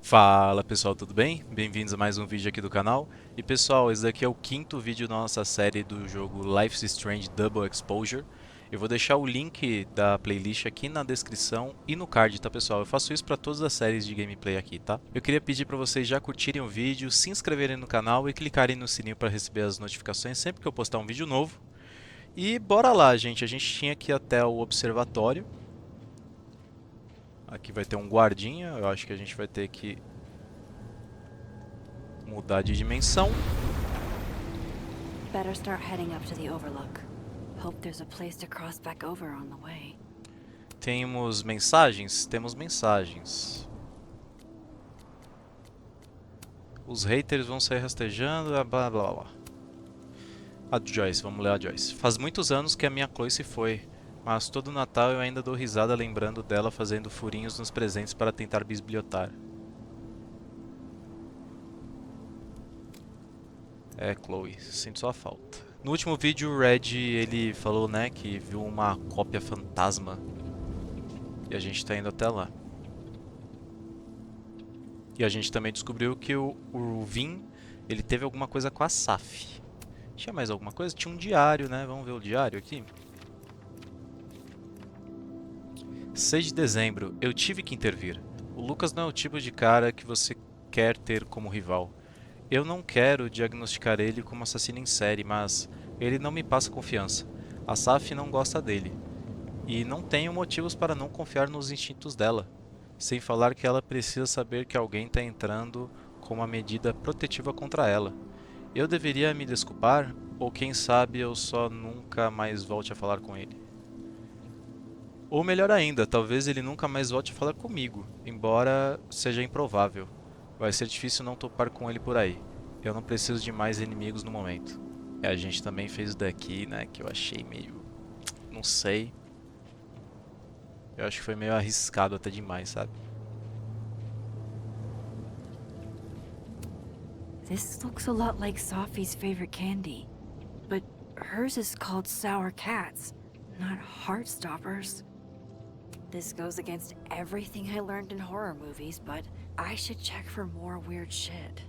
Fala pessoal, tudo bem? Bem-vindos a mais um vídeo aqui do canal. E pessoal, esse daqui é o quinto vídeo da nossa série do jogo Life is Strange Double Exposure. Eu vou deixar o link da playlist aqui na descrição e no card, tá pessoal? Eu faço isso para todas as séries de gameplay aqui, tá? Eu queria pedir para vocês já curtirem o vídeo, se inscreverem no canal e clicarem no sininho para receber as notificações sempre que eu postar um vídeo novo. E bora lá, gente. A gente tinha que ir até o observatório. Aqui vai ter um guardinha, eu acho que a gente vai ter que mudar de dimensão. Better start heading up to the overlook. Hope there's a place to cross back over on the way. Temos mensagens? Temos mensagens. Os haters vão sair rastejando, blá blá blá. A Joyce, vamos ler a Joyce. Faz muitos anos que a minha Chloe se foi, mas todo Natal eu ainda dou risada lembrando dela fazendo furinhos nos presentes para tentar bisbilhotar. É, Chloe, sinto sua falta. No último vídeo, o Red, ele falou, né, que viu uma cópia fantasma. E a gente tá indo até lá. E a gente também descobriu que o Vin, ele teve alguma coisa com a Saf. Tinha mais alguma coisa? Tinha um diário, né? Vamos ver o diário aqui. 6 de dezembro, eu tive que intervir. O Lucas não é o tipo de cara que você quer ter como rival. Eu não quero diagnosticar ele como assassino em série, mas ele não me passa confiança. A Saf não gosta dele. E não tenho motivos para não confiar nos instintos dela. Sem falar que ela precisa saber que alguém está entrando com uma medida protetiva contra ela. Eu deveria me desculpar? Ou quem sabe eu só nunca mais volte a falar com ele? Ou melhor ainda, talvez ele nunca mais volte a falar comigo, embora seja improvável. Vai ser difícil não topar com ele por aí. Eu não preciso de mais inimigos no momento. A gente também fez o daqui, né, que eu achei meio... não sei. Eu acho que foi meio arriscado até demais, sabe? This looks a lot like Sophie's favorite candy. But hers is called Sour Cats, not Heartstoppers. This goes against everything I learned in horror movies, but I should check for more weird shit.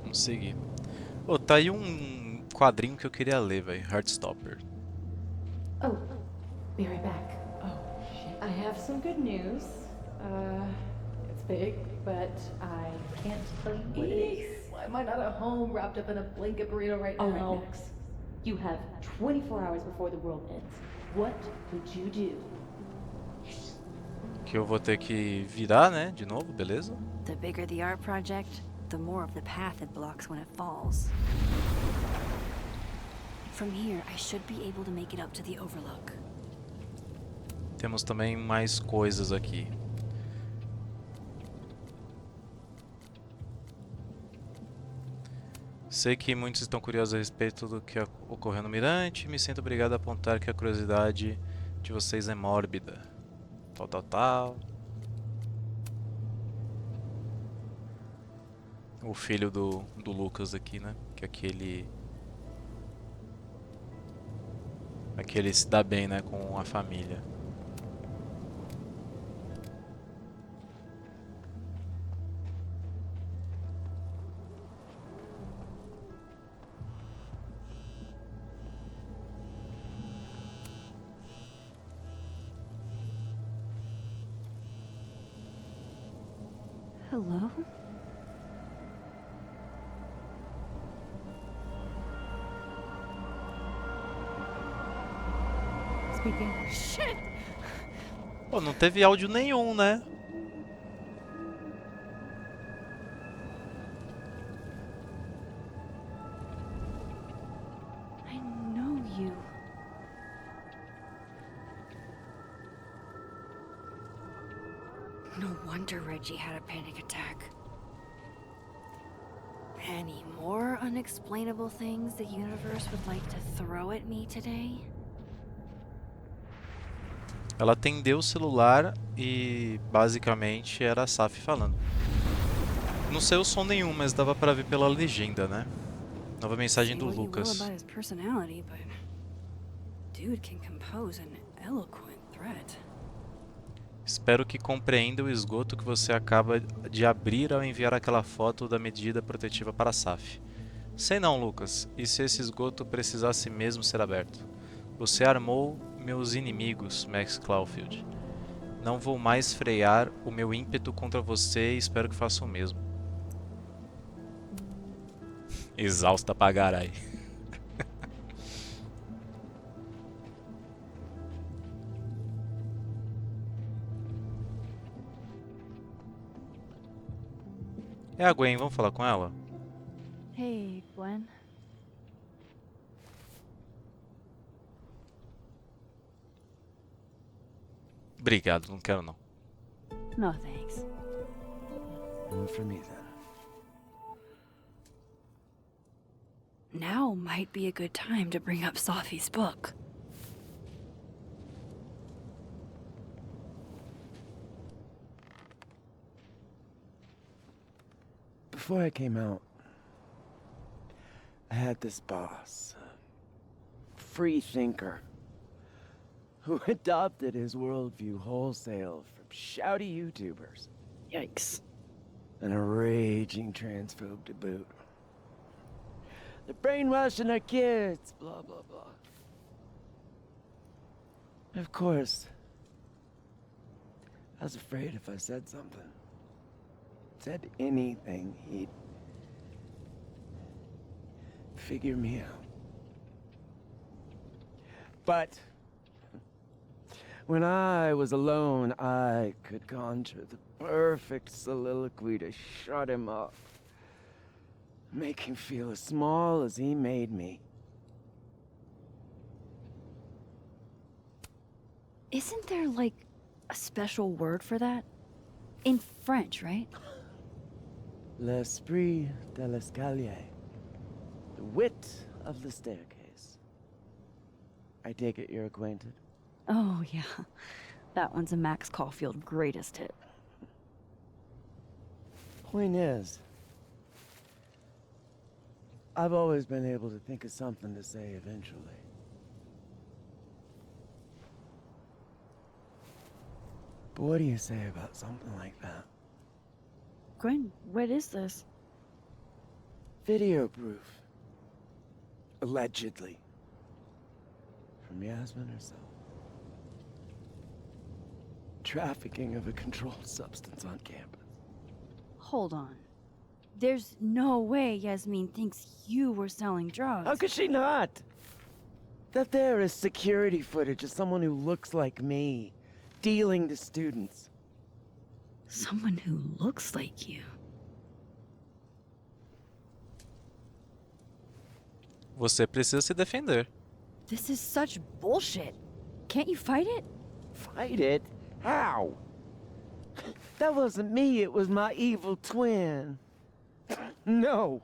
Vamos seguir. Oh, tá aí um quadrinho que eu queria ler, velho. Heartstopper. Oh, be right back. Oh, shit. I have some good news. It's big, but I can't tell you what it is. Why am I not at home wrapped up in a blanket burrito right now? All right, Max. You have 24 hours before the world ends. What would you do? Que eu vou ter que virar, né? De novo, beleza? The bigger the art project, the more of the path it blocks when it falls. From here, I should be able to make it up to the overlook. Temos também mais coisas aqui. Sei que muitos estão curiosos a respeito do que ocorreu no Mirante. Me sinto obrigado a apontar que a curiosidade de vocês é mórbida. Tal. O filho do Lucas aqui, né? Que aquele se dá bem, né? Com a família. Hello? Speaking. Shit! Pô, não teve áudio nenhum, né? I know you. No wonder Reggie had a panic attack. Any more unexplainable things the universe would like to throw at me today? Ela atendeu o celular e basicamente era a Saf falando. Não saiu som nenhum, mas dava pra ver pela legenda, né? Nova mensagem Say do what you will Lucas. about his personality, but dude can compose an eloquent threat. Espero que compreenda o esgoto que você acaba de abrir ao enviar aquela foto da medida protetiva para a SAF. Sei não, Lucas. E se esse esgoto precisasse mesmo ser aberto? Você armou meus inimigos, Max Caulfield. Não vou mais frear o meu ímpeto contra você e espero que faça o mesmo. Exausta pra caralho. É a Gwen, vamos falar com ela? Hey, Gwen. Obrigado, não quero não. No thanks. For me then. Now might be a good time to bring up Sophie's book. Before I came out, I had this boss, a free thinker, who adopted his worldview wholesale from shouty YouTubers Yikes. and a raging transphobe to boot. They're brainwashing our kids, blah, blah, blah. Of course, I was afraid if I said something, said anything, he'd figure me out. But when I was alone, I could conjure the perfect soliloquy to shut him up. Make him feel as small as he made me. Isn't there, like, a special word for that? In French, right? L'esprit de l'escalier. The wit of the staircase. I take it you're acquainted? Oh, yeah. That one's a Max Caulfield greatest hit. Point is, I've always been able to think of something to say eventually. But what do you say about something like that? Gwen, what is this? Video proof. Allegedly. From Yasmin herself. Trafficking of a controlled substance on campus. Hold on. There's no way Yasmin thinks you were selling drugs. How could she not? That there is security footage of someone who looks like me, dealing to students. Someone who looks like you. Você precisa se defender. This is such bullshit. Can't you fight it? Fight it? How? That wasn't me, it was my evil twin. No.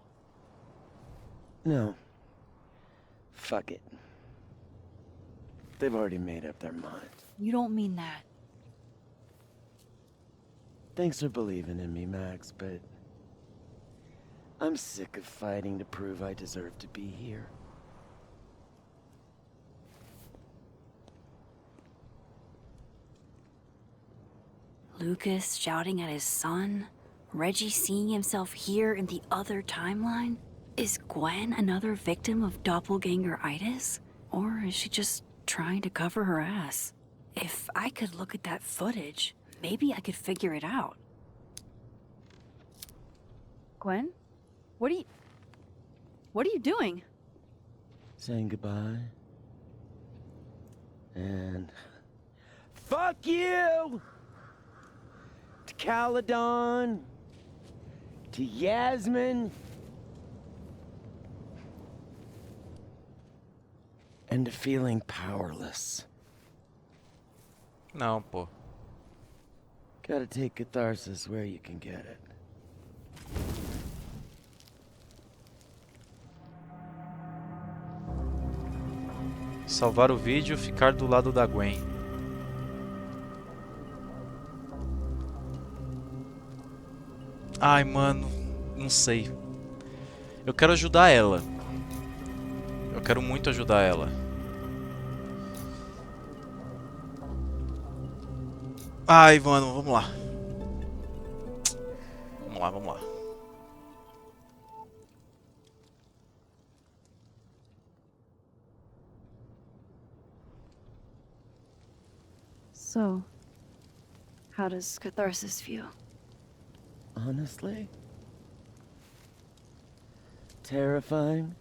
No. Fuck it. They've already made up their minds. You don't mean that. Thanks for believing in me, Max, but I'm sick of fighting to prove I deserve to be here. Lucas shouting at his son? Reggie seeing himself here in the other timeline? Is Gwen another victim of doppelganger-itis? Or is she just trying to cover her ass? If I could look at that footage, maybe I could figure it out. Gwen? What are you doing? Saying goodbye. And fuck you! To Caladon. To Yasmin. And to feeling powerless. Não, pô. Gotta take catharsis where you can get it. Salvar o vídeo, ficar do lado da Gwen. Ai, mano, não sei. Eu quero ajudar ela. Eu quero muito ajudar ela. Ai, mano, vamos lá. Vamos lá, vamos lá. So, how does catharsis feel? Honestly? Terrifying.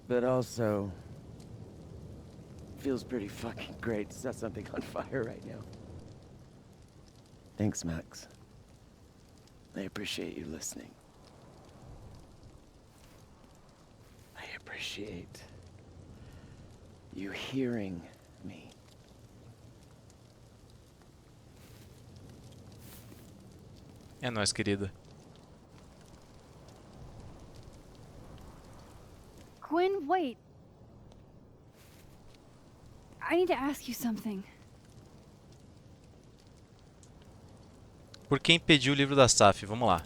But also... feels pretty fucking great to set something on fire right now. Thanks, Max. I appreciate you listening. I appreciate you hearing me. É nóis, querida. Quinn, wait. I need to ask you something. Por que impediu o livro da Saf? Vamos lá.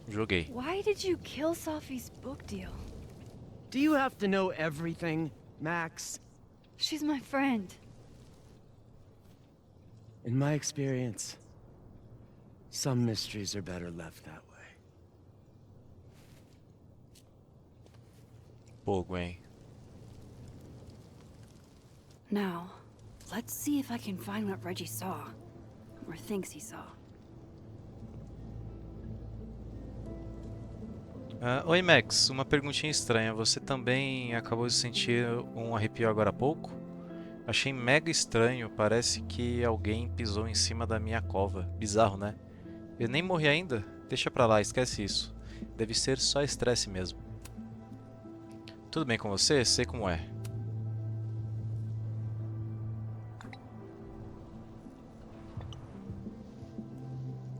Joguei. Why did you kill Sophie's book deal? Do you have to know everything, Max? She's my friend. In my experience, some mysteries are better left that way. Pô, Gwen. Now, let's see if I can find what Reggie saw. Or thinks he saw. Oi, Max. Uma perguntinha estranha. Você também acabou de sentir um arrepio agora há pouco? Achei mega estranho. Parece que alguém pisou em cima da minha cova. Bizarro, né? Eu nem morri ainda? Deixa pra lá, esquece isso. Deve ser só estresse mesmo. Tudo bem com você? Sei como é.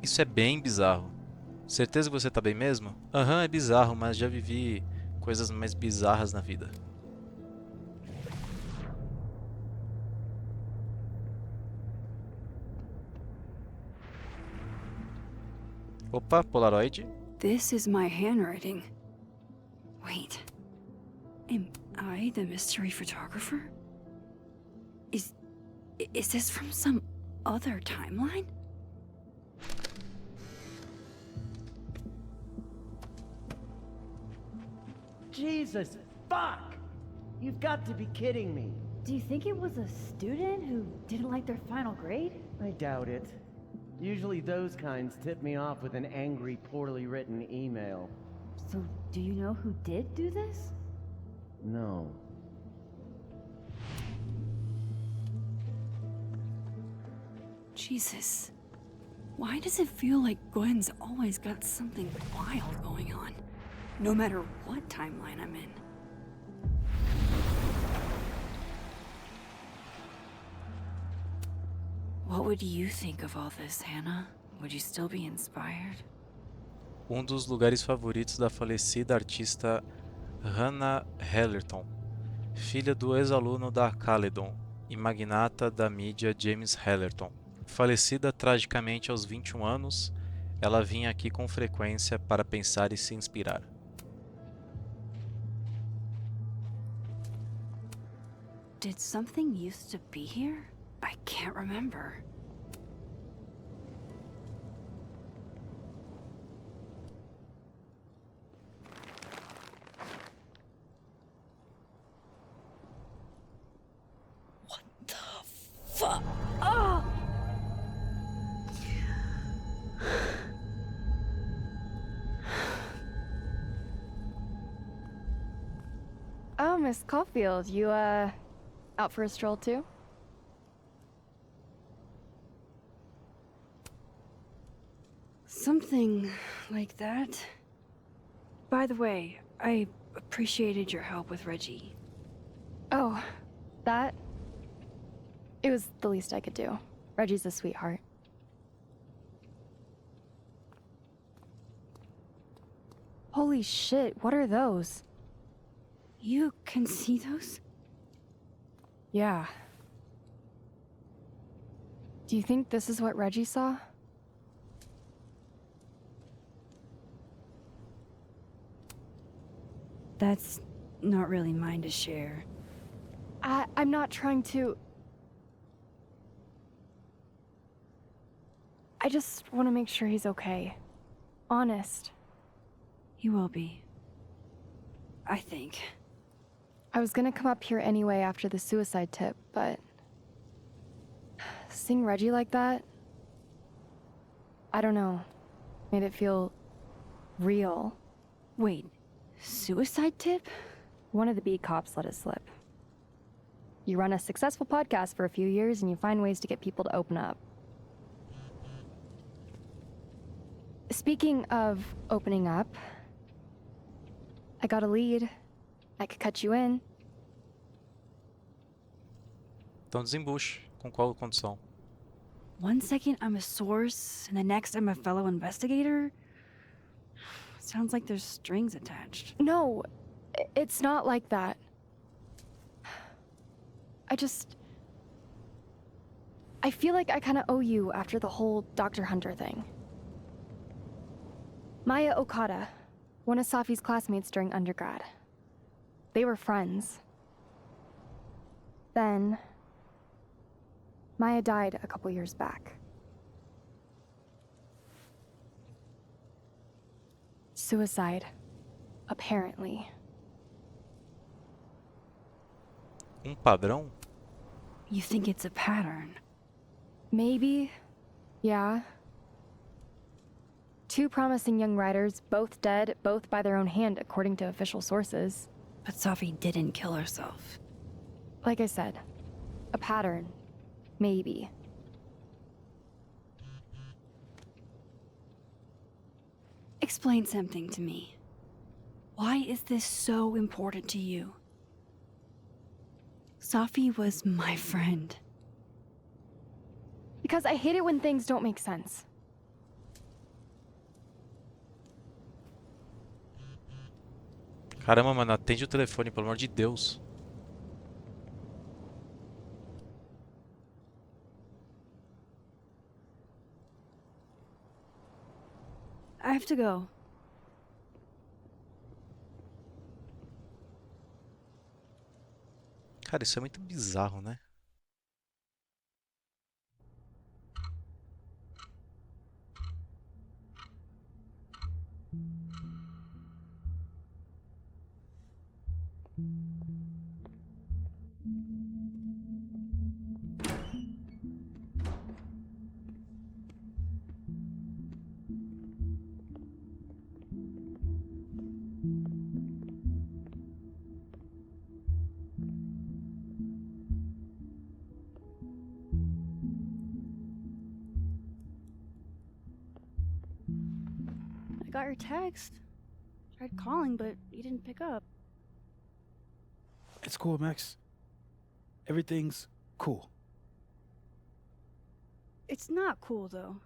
Isso é bem bizarro. Certeza que você tá bem mesmo? Aham, é bizarro, mas já vivi coisas mais bizarras na vida. Opa, Polaroid. This is my handwriting. Wait. Am I the mystery photographer? Is this from some other timeline? Jesus, fuck! You've got to be kidding me. Do you think it was a student who didn't like their final grade? I doubt it. Usually those kinds tip me off with an angry, poorly written email. So, do you know who did do this? No. Jesus. Why does it feel like Gwen's always got something wild going on? No matter what timeline I'm in. What would you think of all this, Hannah? Would you still be inspired? Um dos lugares favoritos da falecida artista Hannah Hellerton, filha do ex-aluno da Caledon e magnata da mídia James Hellerton. Falecida tragicamente aos 21 anos, ela vinha aqui com frequência para pensar e se inspirar. Did something used to be here? I can't remember. What the fuck? Oh! Oh, Miss Caulfield, you, out for a stroll too? Something like that. By the way, I appreciated your help with Reggie. Oh, that? It was the least I could do. Reggie's a sweetheart. Holy shit, what are those? You can see those? Yeah. Do you think this is what Reggie saw? That's not really mine to share. I'm not trying to... I just want to make sure he's okay. Honest. He will be. I think. I was gonna come up here anyway after the suicide tip, but... seeing Reggie like that... I don't know. Made it feel... real. Wait, suicide tip? One of the beat cops let it slip. You run a successful podcast for a few years and you find ways to get people to open up. Speaking of opening up, I got a lead. I could cut you in. Então desembuche. Com qual condição? 1 second I'm a source, and the next I'm a fellow investigator? Sounds like there's strings attached. No, it's not like that. I feel like I kinda owe you after the whole Dr. Hunter thing. Maya Okada, one of Safi's classmates during undergrad. They were friends. Then, Maya died a couple years back. Suicide, apparently. Padrão? You think it's a pattern? Maybe. Yeah. 2 promising young writers, both dead, both by their own hand, according to official sources. But Safi didn't kill herself. Like I said, a pattern. Maybe. Explain something to me. Why is this so important to you? Safi was my friend. Because I hate it when things don't make sense. Caramba, mano, atende o telefone, pelo amor de Deus. I have to go. Cara, isso é muito bizarro, né? I got your text. Tried calling, but you didn't pick up. It's cool, Max. Everything's cool. It's not cool, though.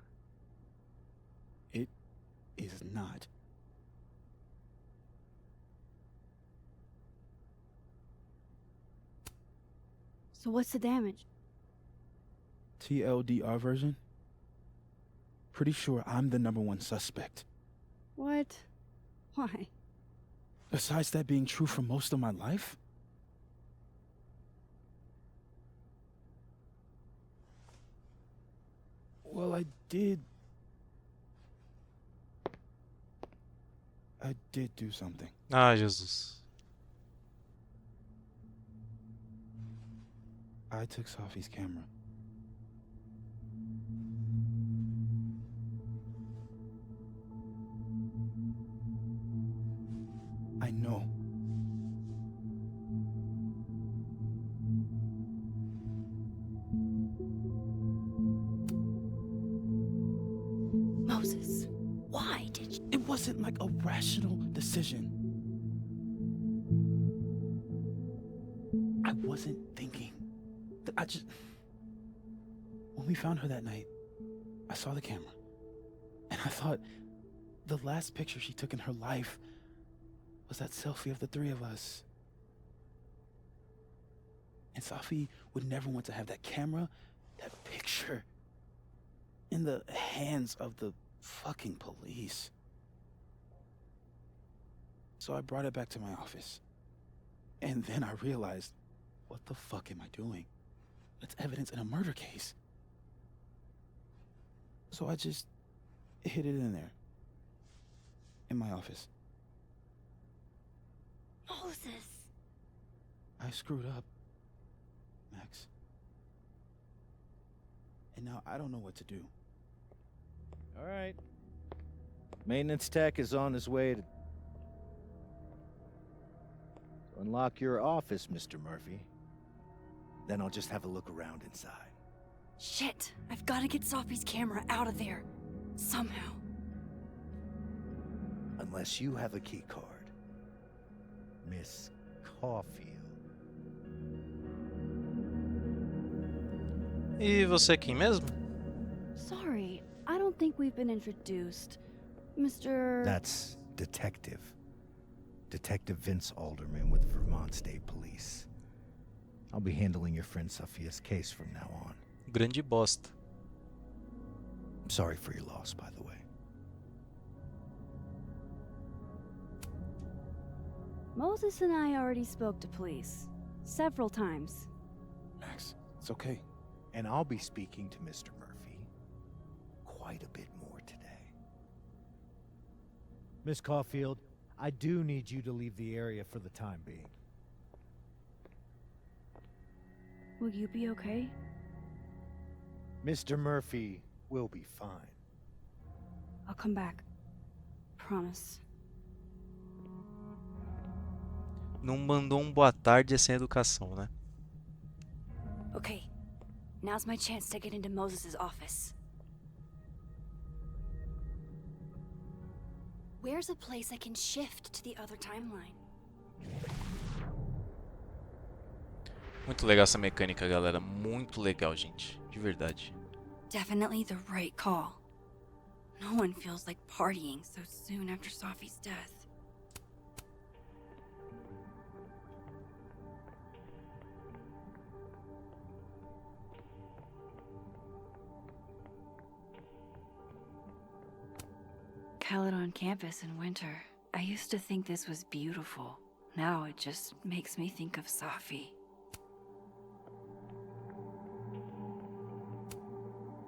It is not. So what's the damage? TLDR version? Pretty sure I'm the #1 suspect. What? Why? Besides that being true for most of my life? Well, I did do something. Ah, Jesus. I took Safi's camera. I know. Moses, why did you? It wasn't like a rational decision. I wasn't thinking. When we found her that night, I saw the camera. And I thought the last picture she took in her life was that selfie of the 3 of us. And Safi would never want to have that camera, that picture, in the hands of the fucking police. So I brought it back to my office. And then I realized, what the fuck am I doing? It's evidence in a murder case. So I just hid it in there. In my office. Moses! I screwed up, Max. And now I don't know what to do. All right. Maintenance tech is on his way to unlock your office, Mr. Murphy. Then I'll just have a look around inside. Shit! I've got to get Sophie's camera out of there. Somehow. Unless you have a key card. Miss Caulfield. E você quem mesmo? Sorry, I don't think we've been introduced. Mr. That's Detective. Detective Vince Alderman with Vermont State Police. I'll be handling your friend Sophia's case from now on. Grande bosta. I'm sorry for your loss, by the way. Moses and I already spoke to police. Several times. Max, it's okay. And I'll be speaking to Mr. Murphy quite a bit more today. Miss Caulfield, I do need you to leave the area for the time being. Will you be okay? Mr. Murphy will be fine. I'll come back. Promise. Não mandou boa tarde sem educação, né? Okay, now's my chance to get into Moses' office. Where's a place I can shift to the other timeline? Muito legal essa mecânica, galera. Muito legal, gente. De verdade. Definitely the right call. No one feels like partying so soon after Sophie's death. Khaled on campus in winter. I used to think this was beautiful. Now it just makes me think of Sophie.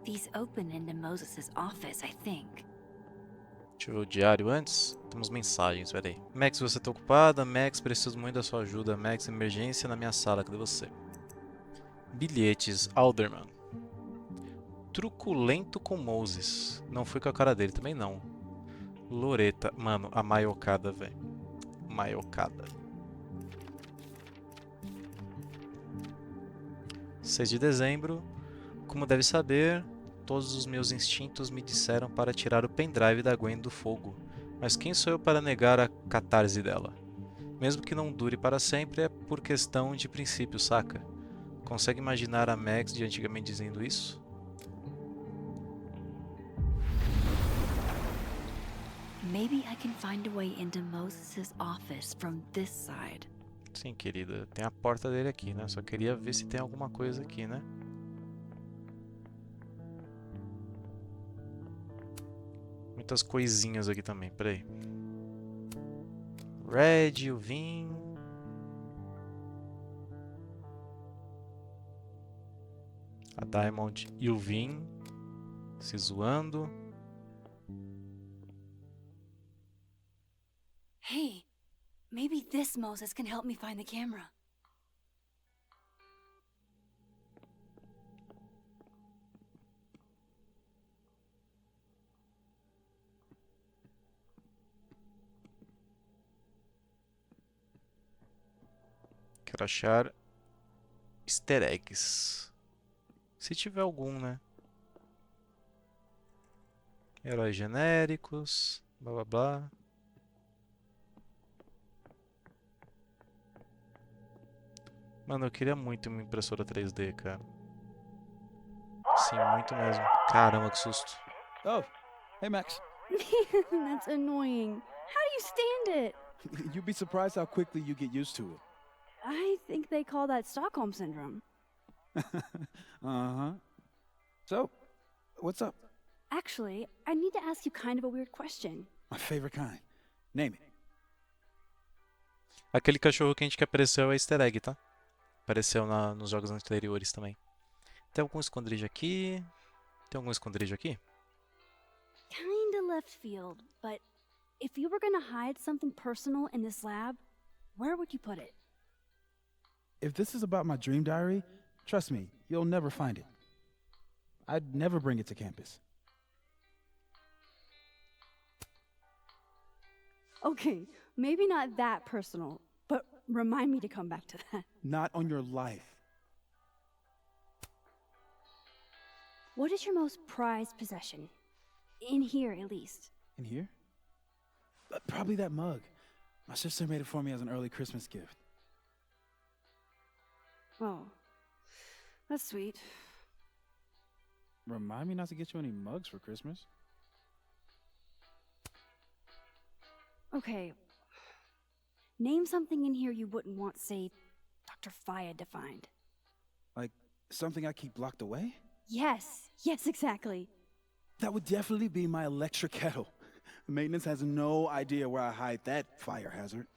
These open into Moses' office, I think. Deixa eu ver o diário antes. Temos mensagens, peraí. Max, você tá ocupada? Max, preciso muito da sua ajuda. Max, emergência na minha sala, cadê você? Bilhetes, Alderman. Truculento com Moses. Não fui com a cara dele, também não. Loreta. Mano, a maiocada, velho. Maiocada. 6 de dezembro. Como deve saber, todos os meus instintos me disseram para tirar o pendrive da Gwen do fogo. Mas quem sou eu para negar a catarse dela? Mesmo que não dure para sempre, é por questão de princípio, saca? Consegue imaginar a Max de antigamente dizendo isso? Maybe I can find a way into Moses' office from this side. Sim, querida. Tem a porta dele aqui, né? Só queria ver se tem alguma coisa aqui, né? Muitas coisinhas aqui também, peraí. Red, o vinho. A Diamond e o Vin se zoando. Hey, maybe this Moses can help me find the camera. Quero achar easter eggs. Se tiver algum, né? Heróis genéricos, blá blá blá. Mano, eu queria muito uma impressora 3D, cara. Sim, muito mesmo. Caramba, que susto. Oh, hey Max. That's annoying. How do you stand it? You'd be surprised how quickly you get used to it. I think they call that Stockholm Syndrome. Uh-huh. So, what's up? Actually, I need to ask you kind of a weird question. My favorite kind. Name it. Aquele cachorro quente que apareceu é easter egg, tá? Apareceu nos jogos anteriores também. Tem algum esconderijo aqui? Tem algum esconderijo aqui? Kinda left field, but if you were gonna hide something personal in this lab, where would you put it? If this is about my dream diary, trust me, you'll never find it. I'd never bring it to campus. Okay, maybe not that personal, but remind me to come back to that. Not on your life. What is your most prized possession? In here, at least. In here? Probably that mug. My sister made it for me as an early Christmas gift. Oh, that's sweet. Remind me not to get you any mugs for Christmas. Okay. Name something in here you wouldn't want, say, Dr. Fayed to find. Like something I keep locked away? Yes, exactly. That would definitely be my electric kettle. Maintenance has no idea where I hide that fire hazard.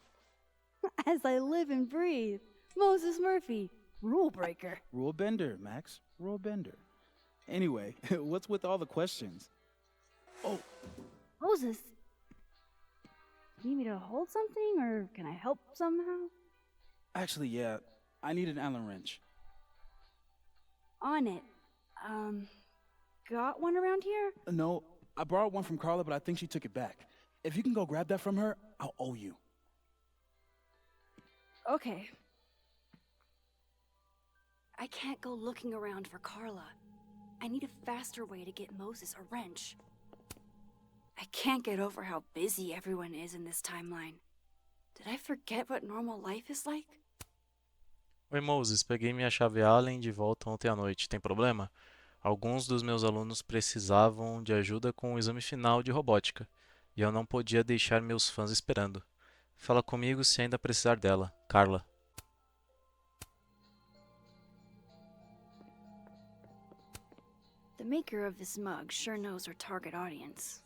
As I live and breathe. Moses Murphy, rule breaker. Rule bender, Max. Rule bender. Anyway, what's with all the questions? Oh, Moses, you need me to hold something, or can I help somehow? actually, yeah. I need an Allen wrench. On it. Got one around here? No, I borrowed one from Carla, but I think she took it back. If you can go grab that from her, I'll owe you. Okay. I can't go looking around for Carla. I need a faster way to get Moses a wrench. I can't get over how busy everyone is in this timeline. Did I forget what normal life is like? Oi, Moses, peguei minha chave Allen de volta ontem à noite. Tem problema? Alguns dos meus alunos precisavam de ajuda com o exame final de robótica e eu não podia deixar meus fãs esperando. Fala comigo se ainda precisar dela, Carla. The maker of this mug sure knows her target audience.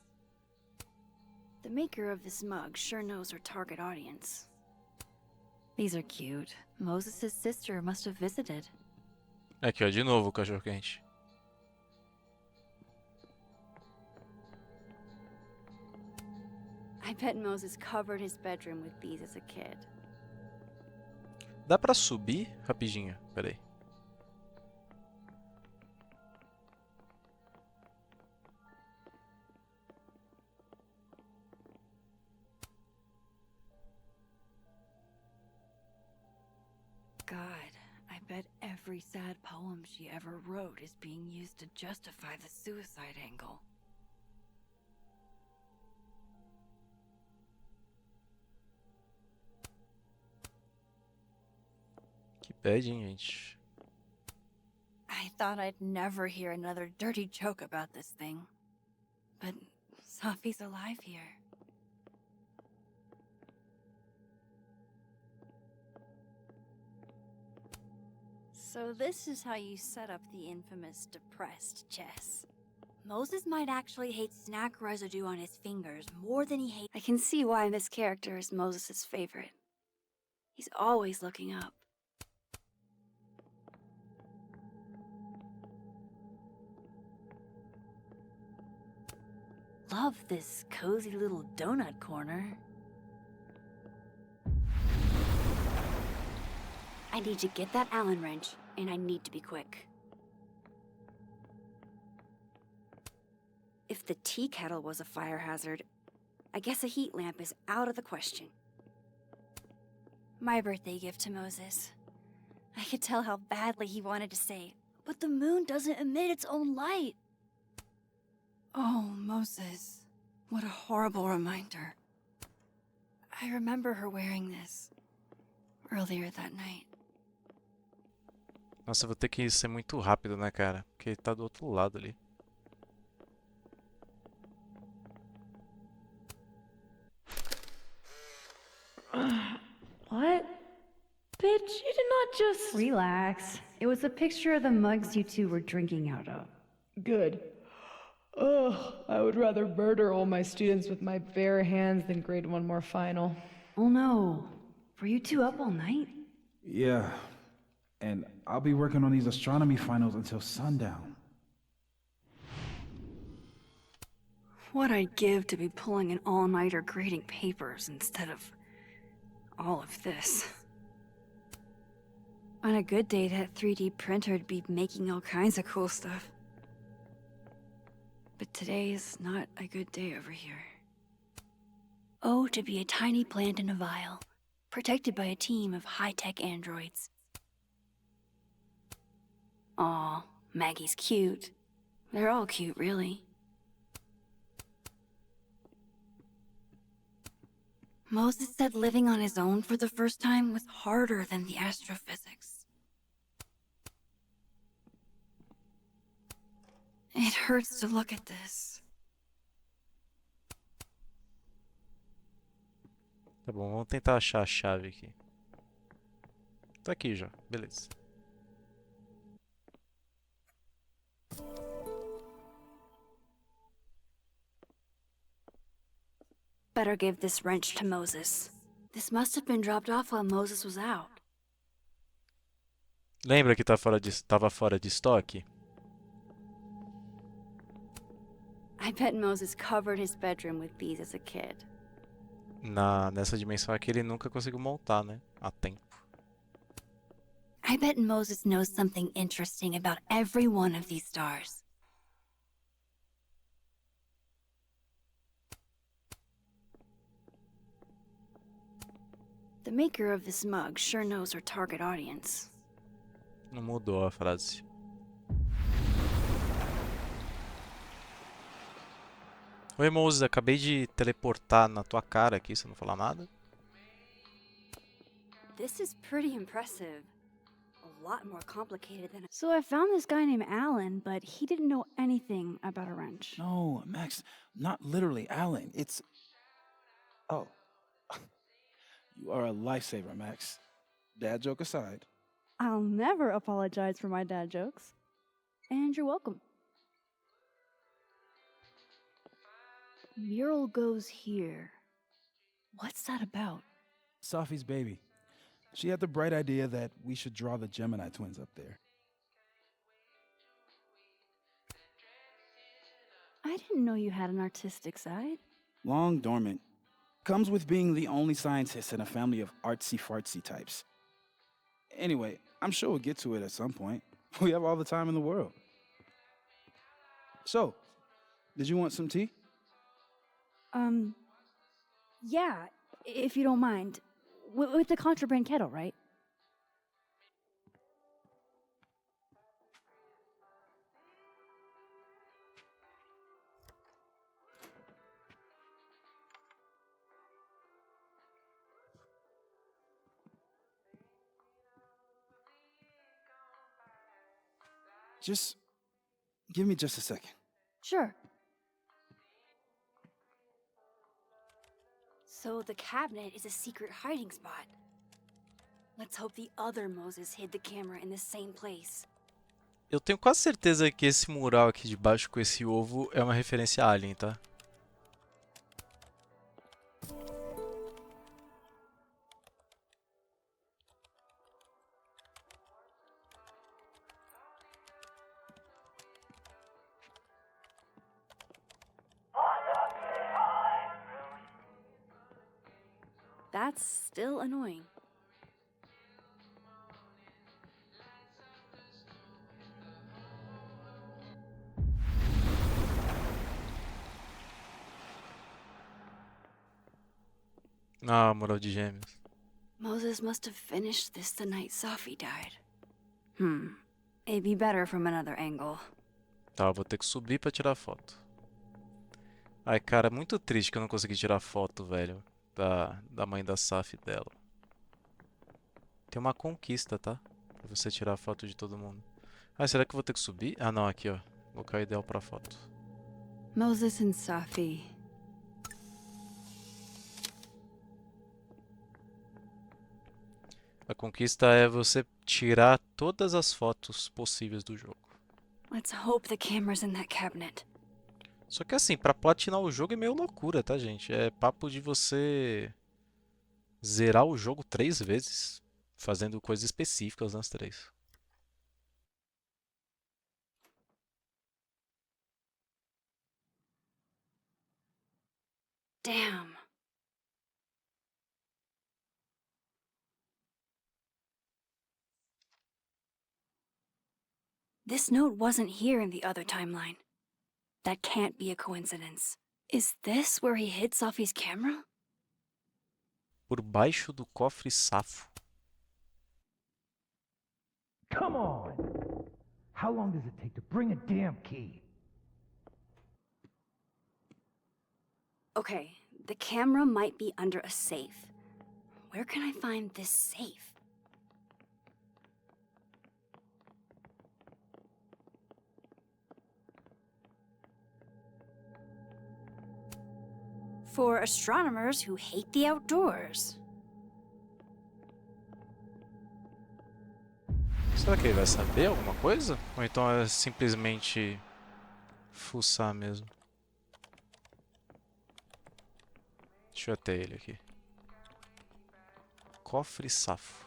The maker of this mug sure knows her target audience. These are cute. Moses' sister must have visited. Aqui, ó, de novo o cachorro quente. I bet Moses covered his bedroom with these as a kid. Dá pra subir rapidinho? Pera aí. God, I bet every sad poem she ever wrote is being used to justify the suicide angle. Que bad, hein, gente? I thought I'd never hear another dirty joke about this thing. But Safi's alive here. So this is how you set up the infamous depressed chess. Moses might actually hate snack residue on his fingers more than he hates— I can see why this character is Moses' favorite. He's always looking up. Love this cozy little donut corner. I need to get that Allen wrench, and I need to be quick. If the tea kettle was a fire hazard, I guess a heat lamp is out of the question. My birthday gift to Moses. I could tell how badly he wanted to say, but the moon doesn't emit its own light. Oh, Moses. What a horrible reminder. I remember her wearing this earlier that night. Nossa, eu vou ter que ser muito rápido, né, cara? Porque ele tá do outro lado ali. What? Bitch, you did not just. Relax. It was a picture of the mugs you two were drinking out of. Good. Ugh, I would rather murder all my students with my bare hands than grade one more final. Oh no. Were you two up all night? Yeah. And I'll be working on these astronomy finals until sundown. What I'd give to be pulling an all-nighter grading papers instead of all of this. On a good day, that 3D printer'd be making all kinds of cool stuff. But today's not a good day over here. Oh, to be a tiny plant in a vial, protected by a team of high-tech androids. Aw, Maggie's cute. They're all cute, really. Moses said living on his own for the first time was harder than the astrophysics. It hurts to look at this. Tá bom, vamos tentar achar a chave aqui. Tá aqui já, beleza. Better give this wrench to Moses. This must have been dropped off while Moses was out. Lembra que tava fora de estoque? I bet Moses covered his bedroom with these as a kid. Nessa dimensão aqui ele nunca conseguiu montar, né? A tempo. I bet Moses knows something interesting about every one of these stars. The maker of this mug sure knows her target audience. Não mudou a frase. Oi, Moses, acabei de teleportar na tua cara aqui, você não falar nada? This is pretty impressive. A lot more complicated than... So I found this guy named Alan, but he didn't know anything about a wrench. No, Max, not literally Alan. It's... Oh. You are a lifesaver, Max. Dad joke aside. I'll never apologize for my dad jokes. And you're welcome. Mural goes here. What's that about? Sophie's baby. She had the bright idea that we should draw the Gemini twins up there. I didn't know you had an artistic side. Long dormant. Comes with being the only scientist in a family of artsy-fartsy types. Anyway, I'm sure we'll get to it at some point. We have all the time in the world. So, did you want some tea? Yeah, if you don't mind. With the contraband kettle, right? Just give me just a second. Sure. So the cabinet is a secret hiding spot. Let's hope the other Moses hid the camera in the same place. Eu tenho quase certeza que esse mural aqui de baixo com esse ovo é uma referência a Alien, tá? That's still annoying. Ah, mural de gêmeos. Moses must have finished this the night Safi died. It'd be better from another angle. Tá, eu vou ter que subir pra tirar foto. Ai, cara, muito triste que eu não consegui tirar foto, velho. Da mãe da Saf dela. Tem uma conquista, tá? Pra você tirar foto de todo mundo. Ah, será que eu vou ter que subir? Ah, não, aqui, ó. Local ideal pra foto. Moses and Safi. A conquista é você tirar todas as fotos possíveis do jogo. Let's hope the camera's in that cabinet. Só que assim, pra platinar o jogo é meio loucura, tá, gente? É papo de você Zerar o jogo 3 vezes, fazendo coisas específicas nas 3. Damn. This note wasn't here in the other timeline. That can't be a coincidence. Is this where he hid Sophie's camera? Por baixo do cofre safo. Come on! How long does it take to bring a damn key? Okay, the camera might be under a safe. Where can I find this safe? For astronomers who hate the outdoors. Será que ele vai saber alguma coisa? Ou então é simplesmente fuçar mesmo? Deixa eu até ele aqui. Cofre safo.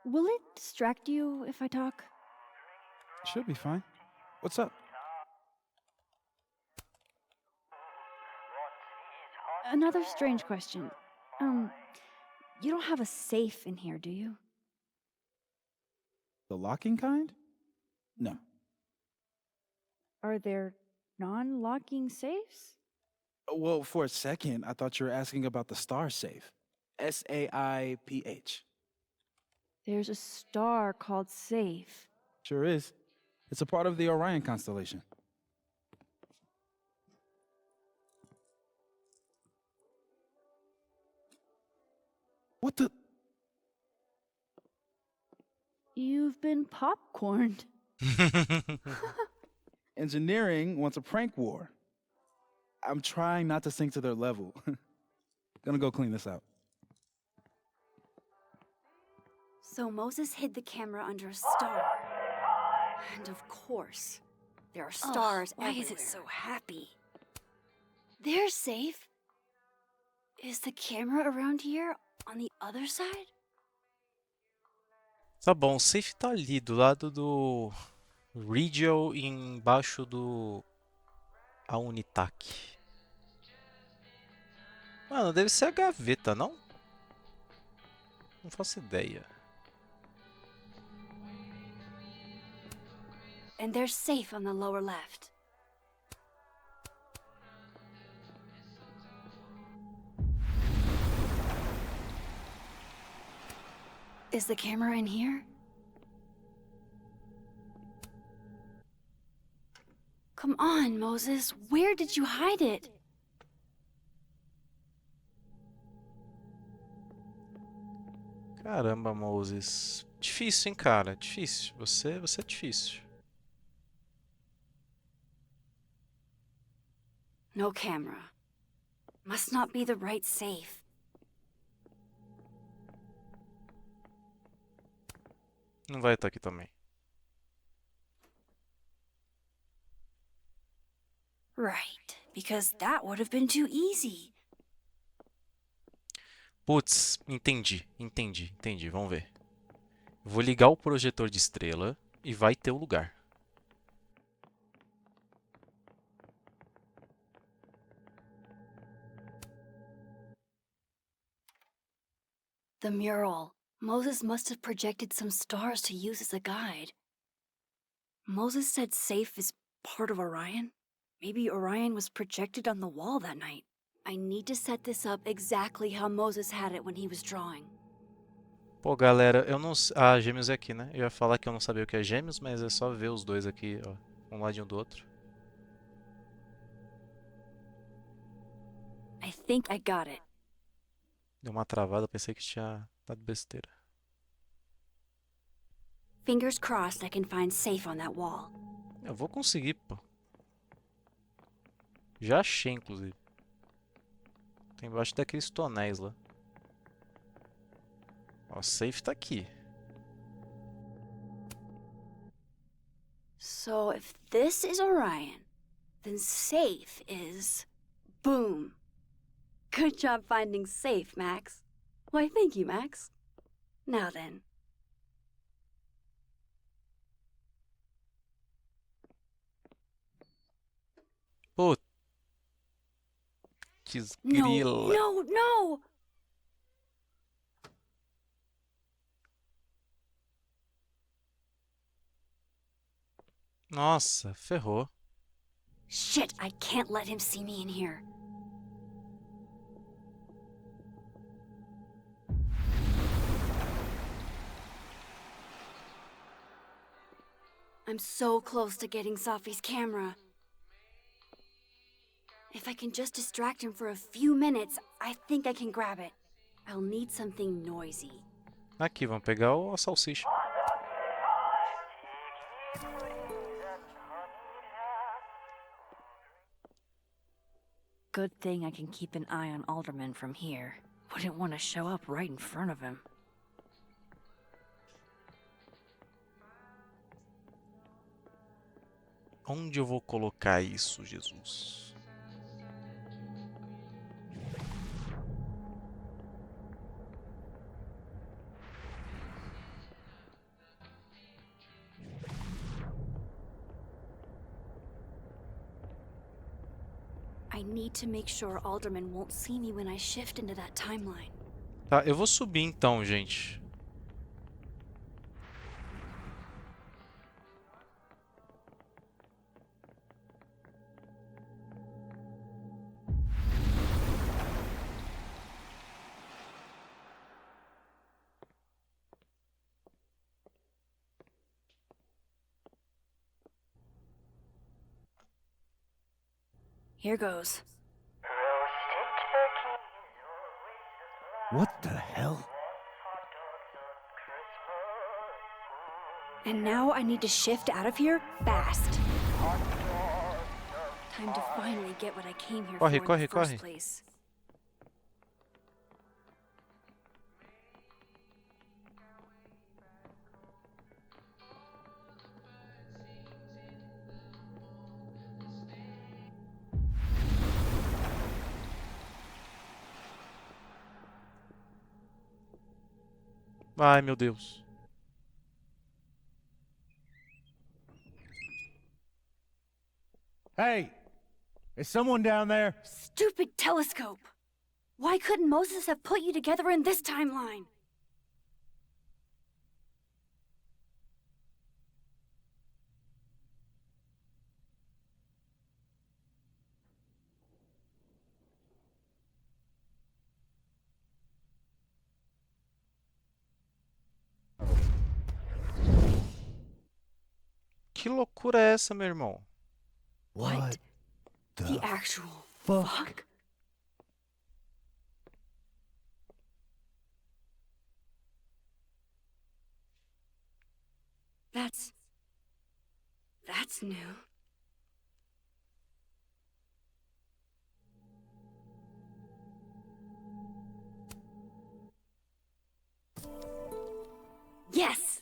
Will it distract you if I talk? Should be fine. What's up? Another strange question. You don't have a safe in here, do you? The locking kind? No. Are there non-locking safes? Well, for a second, I thought you were asking about the star safe. SAIPH. There's a star called Safe. Sure is. It's a part of the Orion constellation. What the? You've been popcorned. Engineering wants a prank war. I'm trying not to sink to their level. Gonna go clean this out. So Moses hid the camera under a star. And of course, there are stars why everywhere. is it so happy? They're safe. Is the camera around here on the other side? Tá bom, o safe tá ali, do lado do Radio e embaixo do Unitac. Mano, deve ser a gaveta, não? Não faço ideia. And they're safe on the lower left. Is the camera in here? Come on, Moses. Where did you hide it? Caramba, Moses. Difícil, hein, cara? Difícil. Você é difícil. No camera. Must not be the right safe. Não vai estar aqui também. Right, because that would have been too easy. Putz, entendi. Vamos ver. Vou ligar o projetor de estrela e vai ter o lugar. The mural. Moses must have projected some stars to use as a guide. Moses said safe is part of Orion. Maybe Orion was projected on the wall that night. I need to set this up exactly how Moses had it when he was drawing. Pô, galera, eu não... Ah, gêmeos é aqui, né? Eu ia falar que eu não sabia o que é gêmeos, mas é só ver os dois aqui, ó. Um ladinho do outro. I think I got it. Deu uma travada, pensei que tinha dado besteira. Fingers crossed I can find safe on that wall. Eu vou conseguir, pô. Já achei, inclusive. Tem embaixo daqueles tonéis lá. Ó, safe tá aqui. So if this is Orion, then safe is... Boom! Good job finding safe, Max. Why, thank you, Max. Now then. Putz, No, grila. no, no! Nossa, ferrou. Shit, I can't let him see me in here. I'm so close to getting Sophie's camera. If I can just distract him for a few minutes, I think I can grab it. I'll need something noisy. Aqui, vamos pegar a salsicha. Good thing I can keep an eye on Alderman from here. Wouldn't want to show up right in front of him. Onde eu vou colocar isso, Jesus? I need to make sure Alderman won't see me when I shift into that timeline. Tá, eu vou subir então, gente. Here goes. What the hell? And now I need to shift out of here fast. Time to finally get what I came here Corre, for in corre, the first corre. place. Ai, meu Deus. Hey! Is someone down there? Stupid telescope! Why couldn't Moses have put you together in this timeline? Que loucura é essa, meu irmão? What The actual fuck? fuck? That's new. Yes!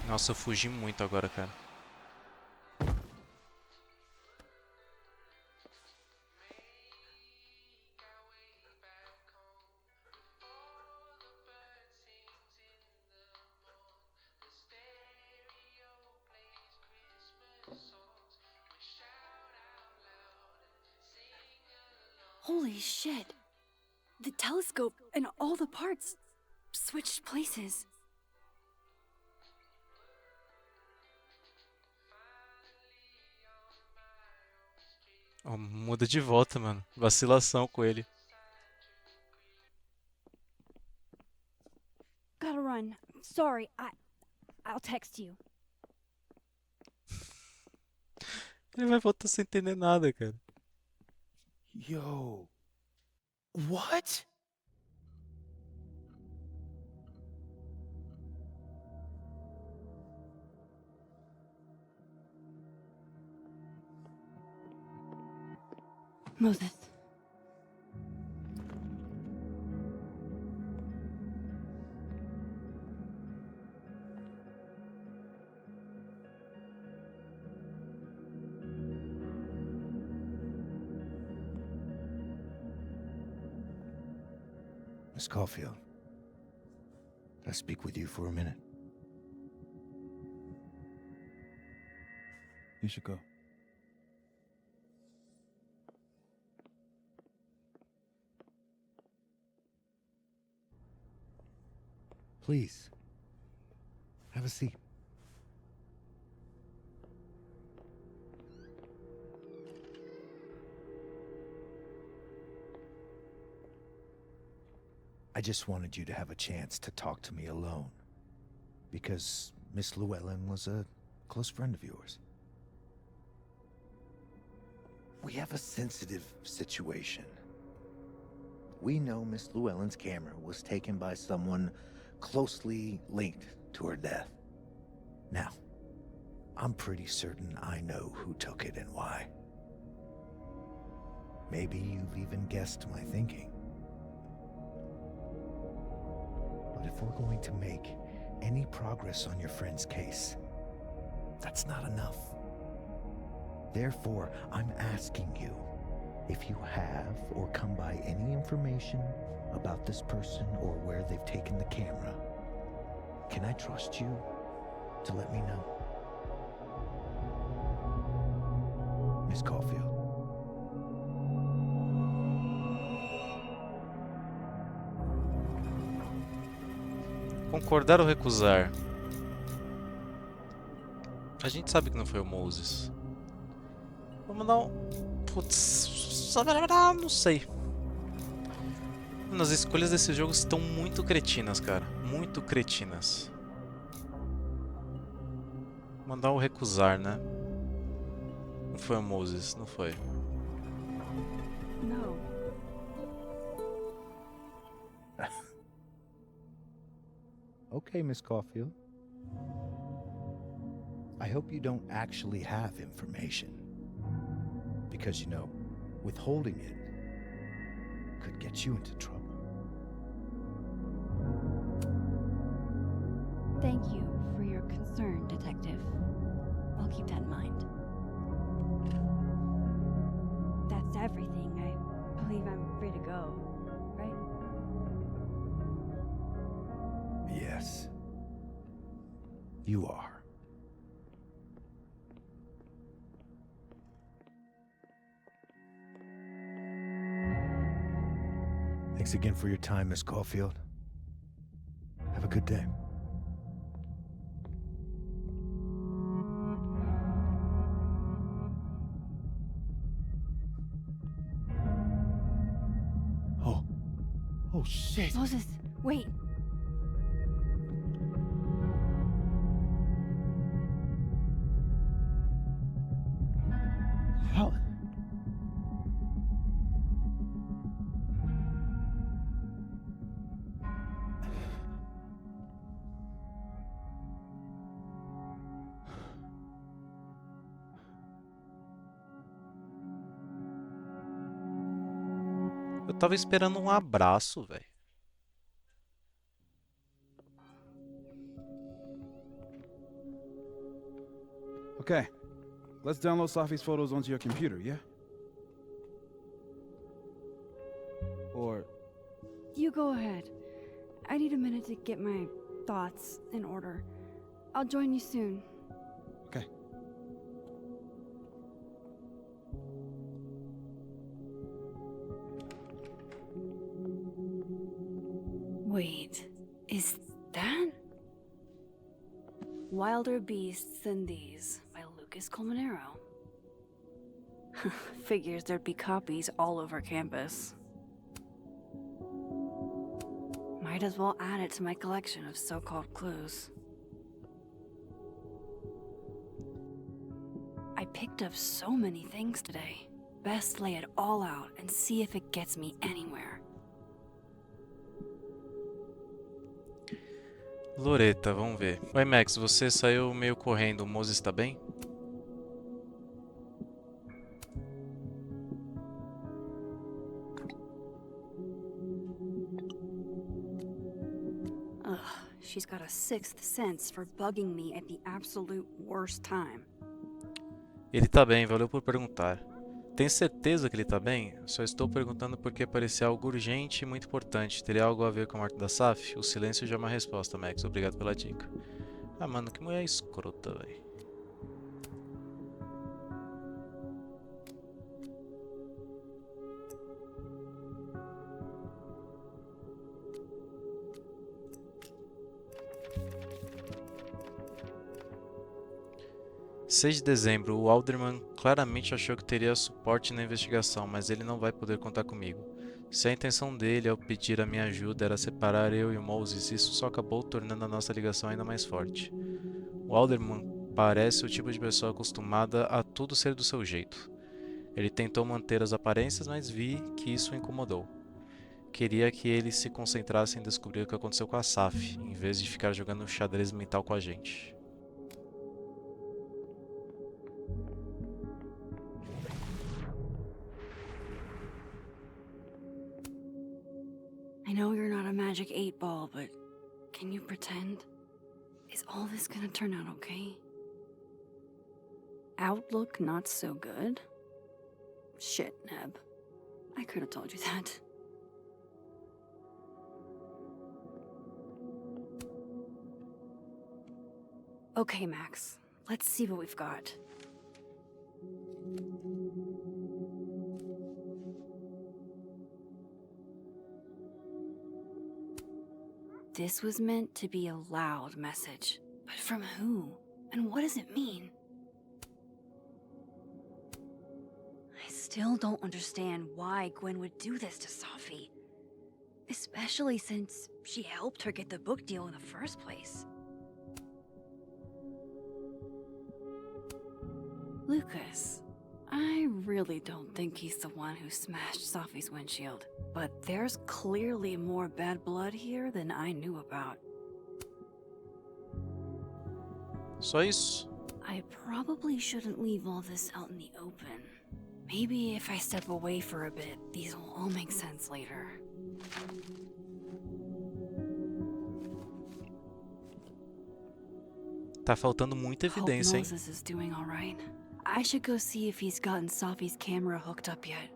Nossa, eu fugi muito agora, cara. Holy shit. The telescope and all the parts switched places. Oh, muda de volta, mano. Vacilação com ele. Gotta run. Sorry, I'll text you. Ele vai voltar sem entender nada, cara. Yo. What? Moses. Miss Caulfield, can I speak with you for a minute? You should go. Please, have a seat. I just wanted you to have a chance to talk to me alone, because Miss Llewellyn was a close friend of yours. We have a sensitive situation. We know Miss Llewellyn's camera was taken by someone closely linked to her death. Now, I'm pretty certain I know who took it and why. Maybe you've even guessed my thinking. But if we're going to make any progress on your friend's case, that's not enough. Therefore, I'm asking you, if you have or come by any information about this person or where they've taken the camera, can I trust you to let me know? Miss Caulfield. Concordar ou recusar? A gente sabe que não foi o Moses. Vamos dar um... Putz... Não sei. As escolhas desse jogo estão muito cretinas, cara. Muito cretinas. Vou mandar o recusar, né? Não foi o Moses, não foi. No. Okay, Miss Caulfield. I hope you don't actually have information. Because, you know, withholding it could get you into trouble. Thank you for your concern, Detective. I'll keep that in mind. That's everything. I believe I'm free to go, right? Yes. You are. Thanks again for your time, Miss Caulfield. Have a good day. Oh shit. Moses, wait. How? Eu tava esperando um abraço, velho. Okay, let's download Sophie's photos onto your computer, yeah? Or... You go ahead. I need a minute to get my thoughts in order. I'll join you soon. Okay. Wait, is that? Wilder Beasts Than These by Lucas Colmenero. Figures there'd be copies all over campus. Might as well add it to my collection of so-called clues. I picked up so many things today. Best lay it all out and see if it gets me anywhere. Loreta, vamos ver. Oi, Max, você saiu meio correndo. O Moses tá bem? Ugh, she's got a sixth sense for bugging me at the absolute worst time. Ele tá bem, valeu por perguntar. Tem certeza que ele tá bem? Só estou perguntando porque parecia algo urgente e muito importante. Teria algo a ver com a morte da Saf? O silêncio já é uma resposta, Max. Obrigado pela dica. Ah, mano, que mulher escrota, velho. 6 de dezembro, o Alderman claramente achou que teria suporte na investigação, mas ele não vai poder contar comigo. Se a intenção dele ao pedir a minha ajuda era separar eu e o Moses, isso só acabou tornando a nossa ligação ainda mais forte. O Alderman parece o tipo de pessoa acostumada a tudo ser do seu jeito. Ele tentou manter as aparências, mas vi que isso o incomodou. Queria que ele se concentrasse em descobrir o que aconteceu com a Saf, em vez de ficar jogando xadrez mental com a gente. I know you're not a magic 8-ball, but can you pretend? Is all this gonna turn out okay? Outlook not so good? Shit, Neb. I could have told you that. Okay, Max. Let's see what we've got. This was meant to be a loud message. But from who? And what does it mean? I still don't understand why Gwen would do this to Sophie. Especially since she helped her get the book deal in the first place. Lucas, I really don't think he's the one who smashed Sophie's windshield. But there's clearly more bad blood here than I knew about. Só isso? I probably shouldn't leave all this out in the open. Maybe if I step away for a bit, these will all make sense later. Tá faltando muita Hope evidência, hein? Moses is doing all right. I should go see if he's gotten Sophie's camera hooked up yet.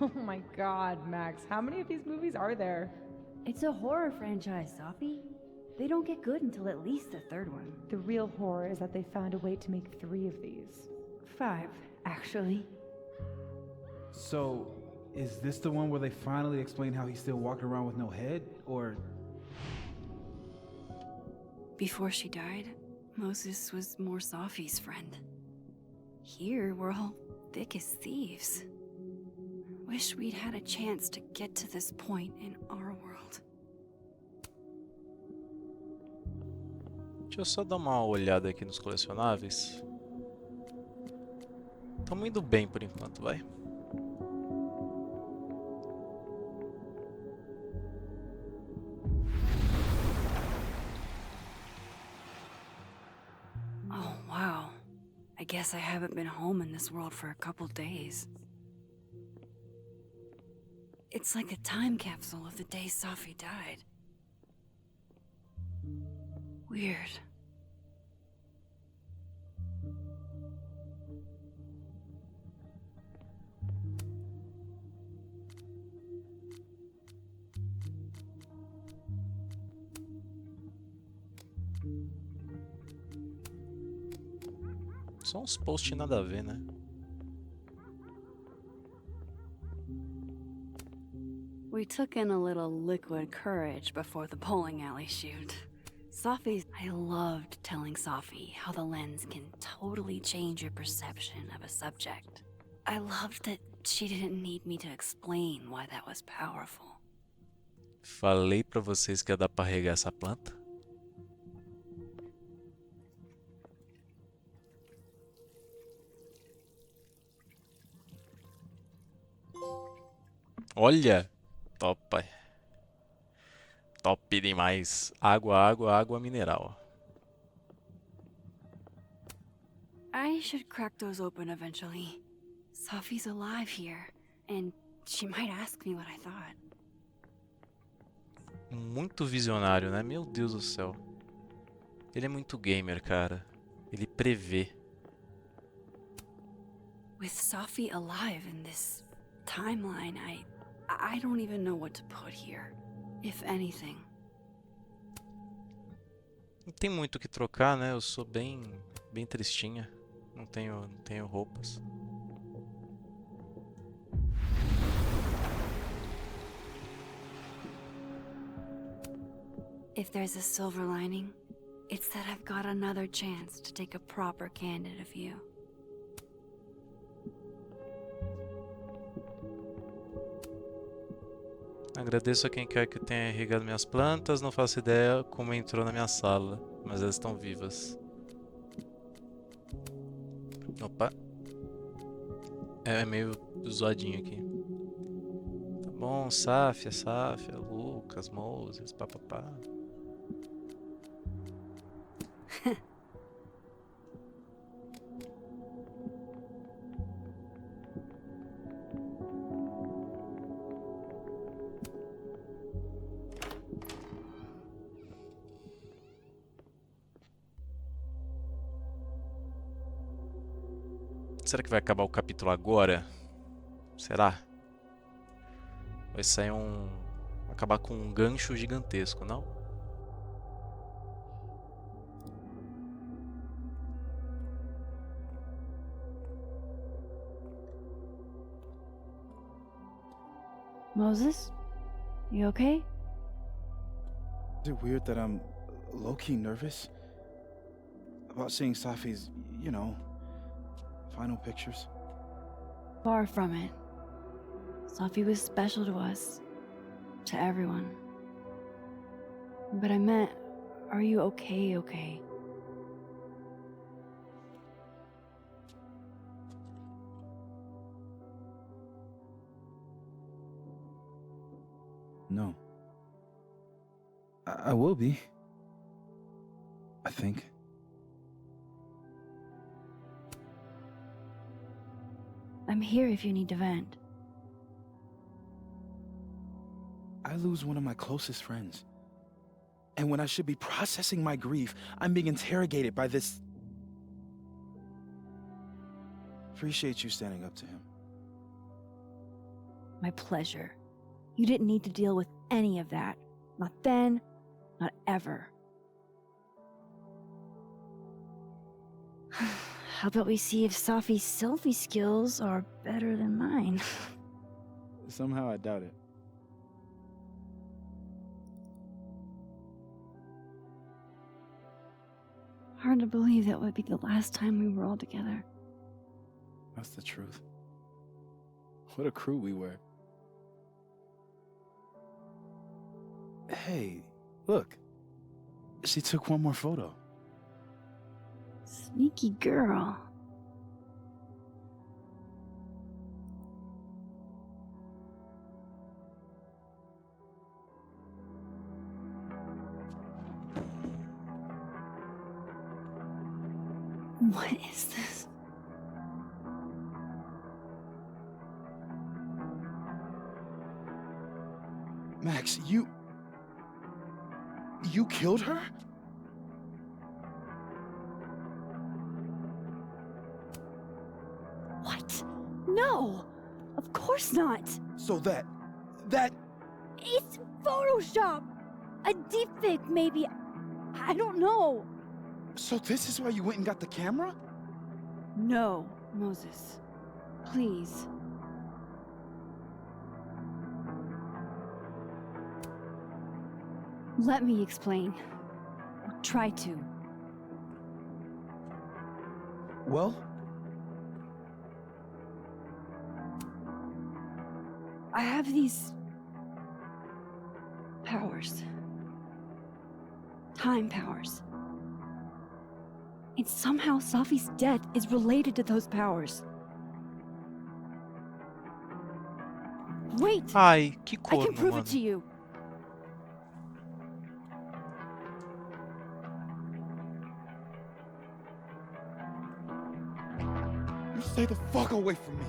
Oh my god, Max, how many of these movies are there? It's a horror franchise, Sophie. They don't get good until at least the third one. The real horror is that they found a way to make 3 of these. 5, actually. So, is this the one where they finally explain how he's still walking around with no head? Or... Before she died, Moses was more Sophie's friend. Here, we're all thick as thieves. Wish we'd had a chance to get to this point in our world. Deixa eu só dar uma olhada aqui nos colecionáveis. Tamo indo bem por enquanto, vai. Oh, wow. I guess I haven't been home in this world for a couple days. It's like a time capsule of the day Sophie died. Weird. Só uns posts nada a ver, né? We took in a little liquid courage before the bowling alley shoot. I loved telling Sophie how the lens can totally change your perception of a subject. I loved that she didn't need me to explain why that was powerful. Falei pra vocês que ia dar pra regar essa planta. Olha! Top, pai. Top demais. Água, água, água mineral. I should crack those open eventually. Sophie's alive here, and she might ask me what I thought. muito visionário, né? Meu Deus do céu. Ele é muito gamer, cara. Ele prevê. With Sophie alive in this timeline, I don't even know what to put here, if anything. Não tem muito o que trocar, né? Eu sou bem tristinha. Não tenho roupas. If there's a silver lining, it's that I've got another chance to take a proper candid of you. Agradeço a quem quer que tenha irrigado minhas plantas. Não faço ideia como entrou na minha sala, mas elas estão vivas. Opa. É meio zoadinho aqui. Tá bom, Sáfia, Lucas, Moses, papapá. Será que vai acabar o capítulo agora? Será? Vai sair acabar com um gancho gigantesco, não? Moses? You okay? Is it weird that I'm low-key nervous about seeing Safi's, final pictures? Far from it. Sophie was special to us. To everyone. But I meant, are you okay? No. I will be. I think. I'm here if you need to vent. I lose one of my closest friends. And when I should be processing my grief, I'm being interrogated by this... Appreciate you standing up to him. My pleasure. You didn't need to deal with any of that. Not then, not ever. How about we see if Sophie's selfie skills are better than mine? Somehow I doubt it. Hard to believe that would be the last time we were all together. That's the truth. What a crew we were. Hey, look. She took one more photo. Sneaky girl. What is this? Max, you killed her? What? No! Of course not! So that... It's Photoshop! A deepfake, maybe. I don't know. So this is why you went and got the camera? No, Moses. Please. Let me explain. Or try to. Well? I have these... powers. Time powers. And somehow Sophie's death is related to those powers. Wait! Ai, que I corno, can prove mano. it to you. You stay the fuck away from me.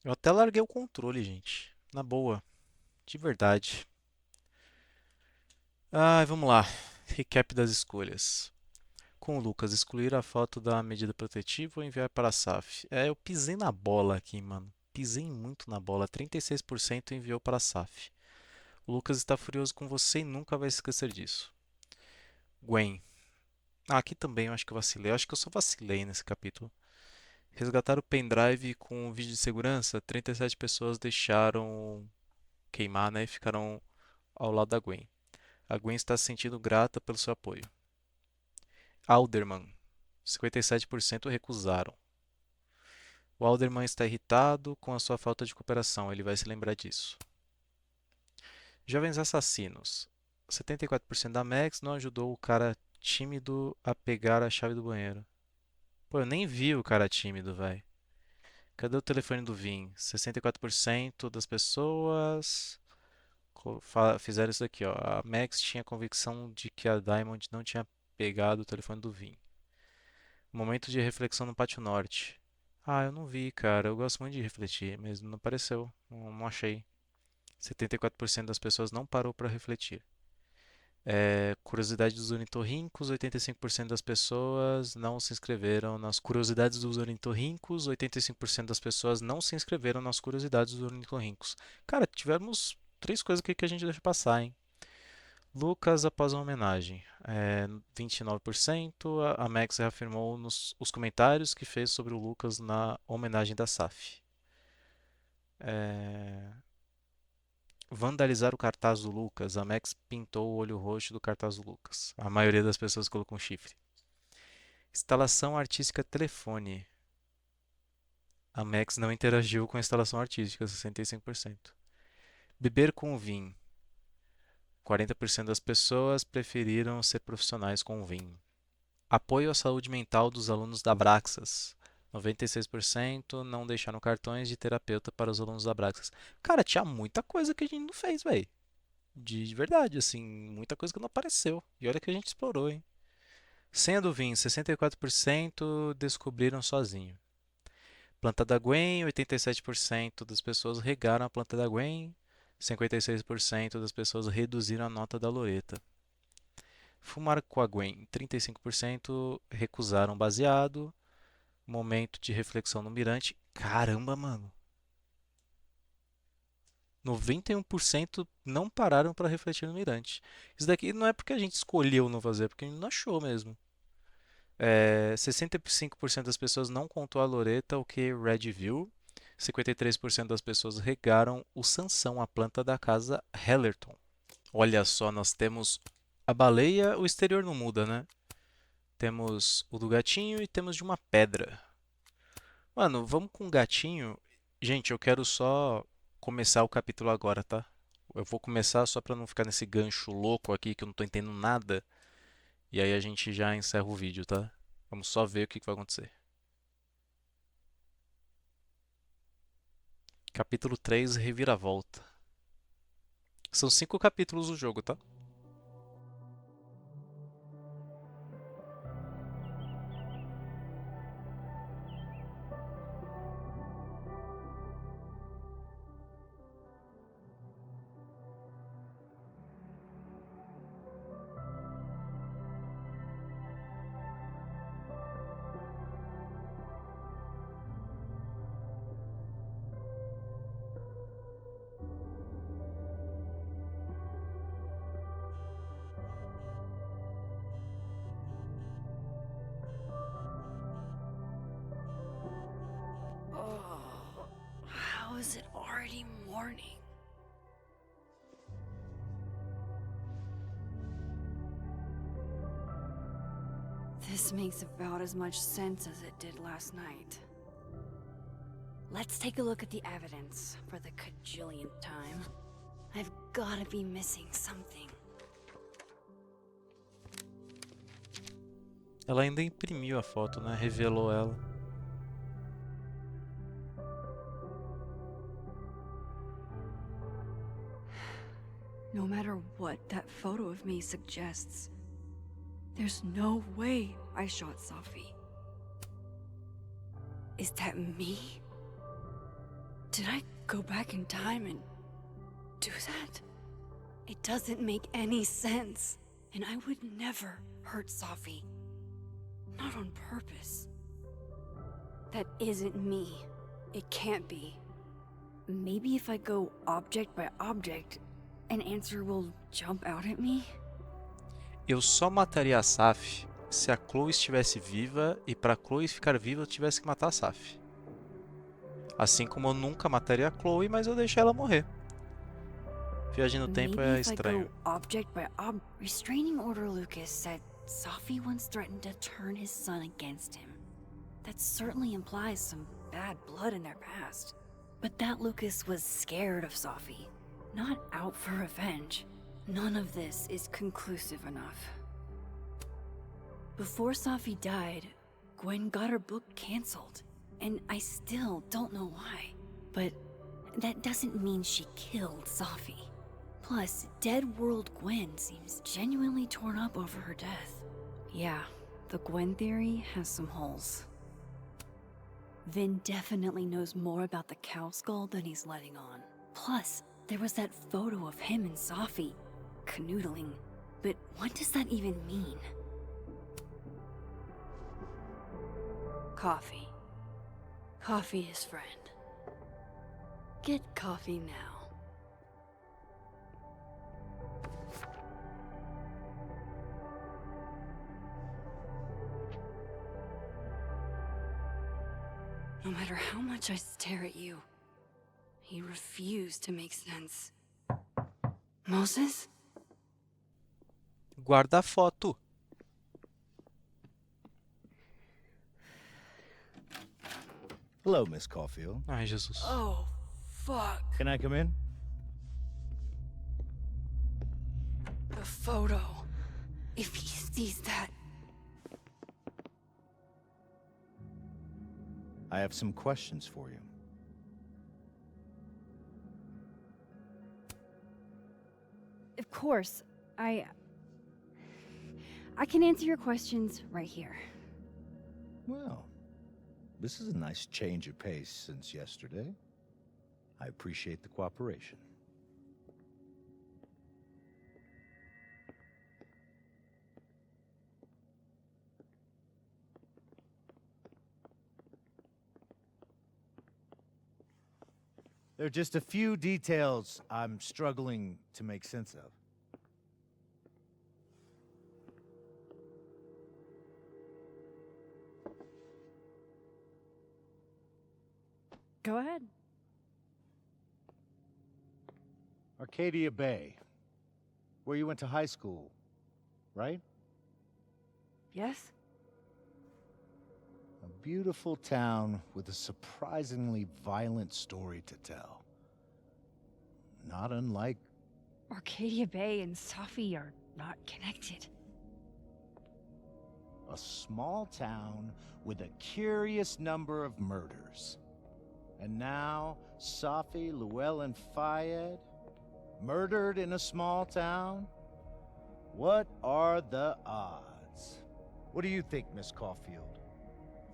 Eu até larguei o controle, gente. Na boa. De verdade. Ai, vamos lá. Recap das escolhas. Com o Lucas, excluir a foto da medida protetiva ou enviar para a SAF? Eu pisei na bola aqui, mano. Pisei muito na bola. 36% enviou para a SAF. O Lucas está furioso com você e nunca vai se esquecer disso. Gwen. Aqui também eu acho que eu vacilei. Eu acho que eu só vacilei nesse capítulo. Resgatar o pendrive com o vídeo de segurança. 37 pessoas deixaram queimar, né? E ficaram ao lado da Gwen. A Gwen está se sentindo grata pelo seu apoio. Alderman. 57% recusaram. O Alderman está irritado com a sua falta de cooperação. Ele vai se lembrar disso. Jovens assassinos. 74% da Max não ajudou o cara tímido a pegar a chave do banheiro. Pô, eu nem vi o cara tímido, velho. Cadê o telefone do Vin? 64% das pessoas fizeram isso aqui, ó. A Max tinha convicção de que a Diamond não tinha pegado o telefone do Vin. Momento de reflexão no Pátio Norte. Eu não vi, cara. Eu gosto muito de refletir, mas não apareceu. Não achei. 74% das pessoas não parou para refletir. Curiosidade dos ornitorrincos, 85% das pessoas não se inscreveram nas curiosidades dos ornitorrincos, 85% das pessoas não se inscreveram nas curiosidades dos ornitorrincos. Cara, tivemos 3 coisas aqui que a gente deixa passar, hein? Lucas após a homenagem, 29%. A Max reafirmou os comentários que fez sobre o Lucas na homenagem da SAF. Vandalizar o cartaz do Lucas. A Max pintou o olho roxo do cartaz do Lucas. A maioria das pessoas colocou um chifre. Instalação artística telefone. A Max não interagiu com a instalação artística, 65%. Beber com o Vin. 40% das pessoas preferiram ser profissionais com o Vin. Apoio à saúde mental dos alunos da Abraxas. 96% não deixaram cartões de terapeuta para os alunos da Abraxas. Cara, tinha muita coisa que a gente não fez, velho. De verdade, assim, muita coisa que não apareceu. E olha que a gente explorou, hein? Senha do Vin, 64% descobriram sozinho. Planta da Gwen, 87% das pessoas regaram a planta da Gwen. 56% das pessoas reduziram a nota da Loreta. Fumar com a Gwen, 35% recusaram baseado. Momento de reflexão no mirante. Caramba, mano. 91% não pararam para refletir no mirante. Isso daqui não é porque a gente escolheu não fazer, é porque a gente não achou mesmo. 65% das pessoas não contou a Loreta o que Red viu. 53% das pessoas regaram o Sansão, a planta da casa Hellerton. Olha só, nós temos a baleia, o exterior não muda, né? Temos o do gatinho e temos de uma pedra. Mano, vamos com o gatinho. Gente, eu quero só começar o capítulo agora, tá? Eu vou começar só pra não ficar nesse gancho louco aqui que eu não tô entendendo nada. E aí a gente já encerra o vídeo, tá? Vamos só ver o que vai acontecer. Capítulo 3, Reviravolta. São 5 capítulos do jogo, tá? Oh, how is it already morning? This makes about as much sense as it did last night. Let's take a look at the evidence for the cajillionth time. I've gotta be missing something. Ela ainda imprimiu a foto, né? Revelou ela. No matter what that photo of me suggests, there's no way I shot Sophie. Is that me? Did I go back in time and do that? It doesn't make any sense. And I would never hurt Safi. Not on purpose. That isn't me. It can't be. Maybe if I go object by object, an answer will jump out at me? Eu só mataria a Saf se a Chloe estivesse viva e para Chloe ficar viva eu tivesse que matar a Saf. Assim como eu nunca mataria a Chloe, mas eu deixei ela morrer. Viagem no tempo é estranho. Object by object. Restraining Order Lucas said Safi once threatened to turn his son against him. That certainly implies some bad blood in their past. But that Lucas was scared of Safi, not out for revenge. None of this is conclusive enough. Before Safi died, Gwen got her book canceled, and I still don't know why. But that doesn't mean she killed Safi. Plus, Dead World Gwen seems genuinely torn up over her death. Yeah, the Gwen theory has some holes. Vin definitely knows more about the cow skull than he's letting on. Plus, there was that photo of him and Safi canoodling. But what does that even mean? Coffee. Coffee is friend. Get coffee now. No matter how much I stare at you, he refused to make sense. Moses? Guarda a foto. Hello, Miss Caulfield. Ai, Jesus. Oh, fuck. Can I come in? The photo. If he sees that. I have some questions for you. Of course, I can answer your questions right here. Well, this is a nice change of pace since yesterday. I appreciate the cooperation. There are just a few details I'm struggling to make sense of. Go ahead. Arcadia Bay, where you went to high school, right? Yes? A beautiful town with a surprisingly violent story to tell. Not unlike... Arcadia Bay and Safi are not connected. a small town with a curious number of murders. And now, Safi, Llewellyn Fayed, murdered in a small town? What are the odds? What do you think, Miss Caulfield?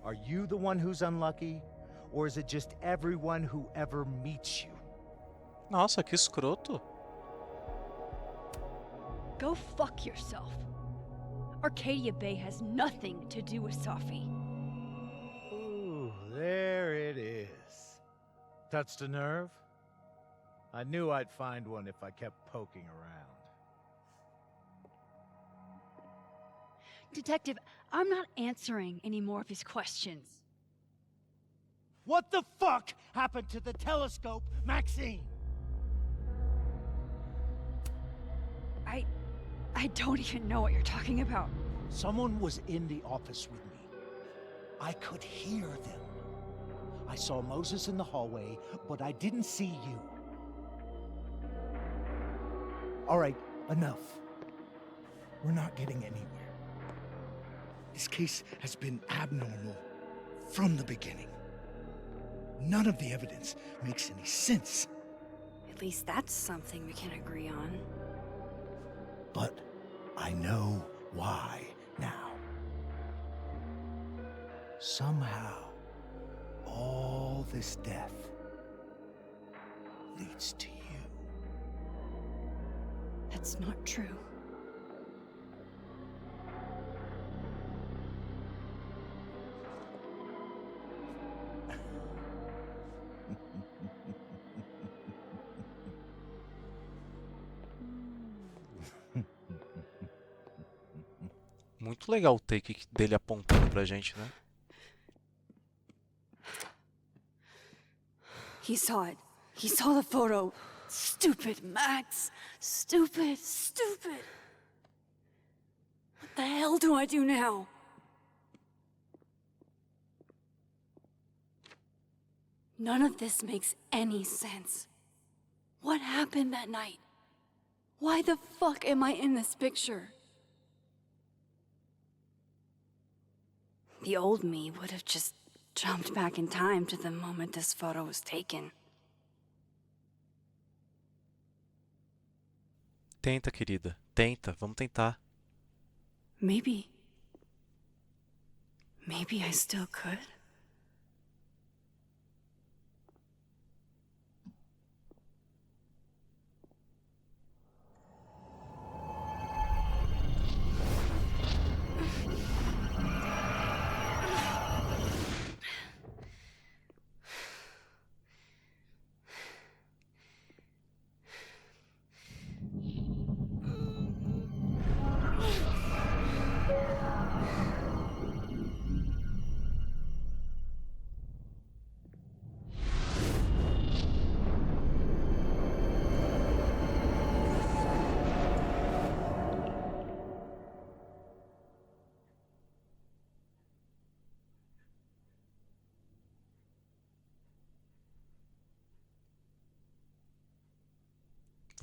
Are you the one who's unlucky? Or is it just everyone who ever meets you? Nossa, que escroto. Go fuck yourself. Arcadia Bay has nothing to do with Safi. Ooh, there it is. Touched a nerve? I knew I'd find one if I kept poking around. Detective, I'm not answering any more of his questions. What the fuck happened to the telescope, Maxine? I don't even know what you're talking about. Someone was in the office with me. I could hear them. I saw Moses in the hallway, but I didn't see you. All right, enough. We're not getting anywhere. This case has been abnormal from the beginning. None of the evidence makes any sense. At least that's something we can agree on. But I know why now. Somehow, all this death leads to you. That's not true. Muito legal o take dele apontando pra gente, né? He saw it. He saw the photo. Stupid Max. Stupid, stupid. What the hell do I do now? None of this makes any sense. What happened that night? Why the fuck am I in this picture? The old me would have just jumped back in time to the moment this photo was taken. Tenta, querida. Tenta. Vamos tentar. Maybe I still could.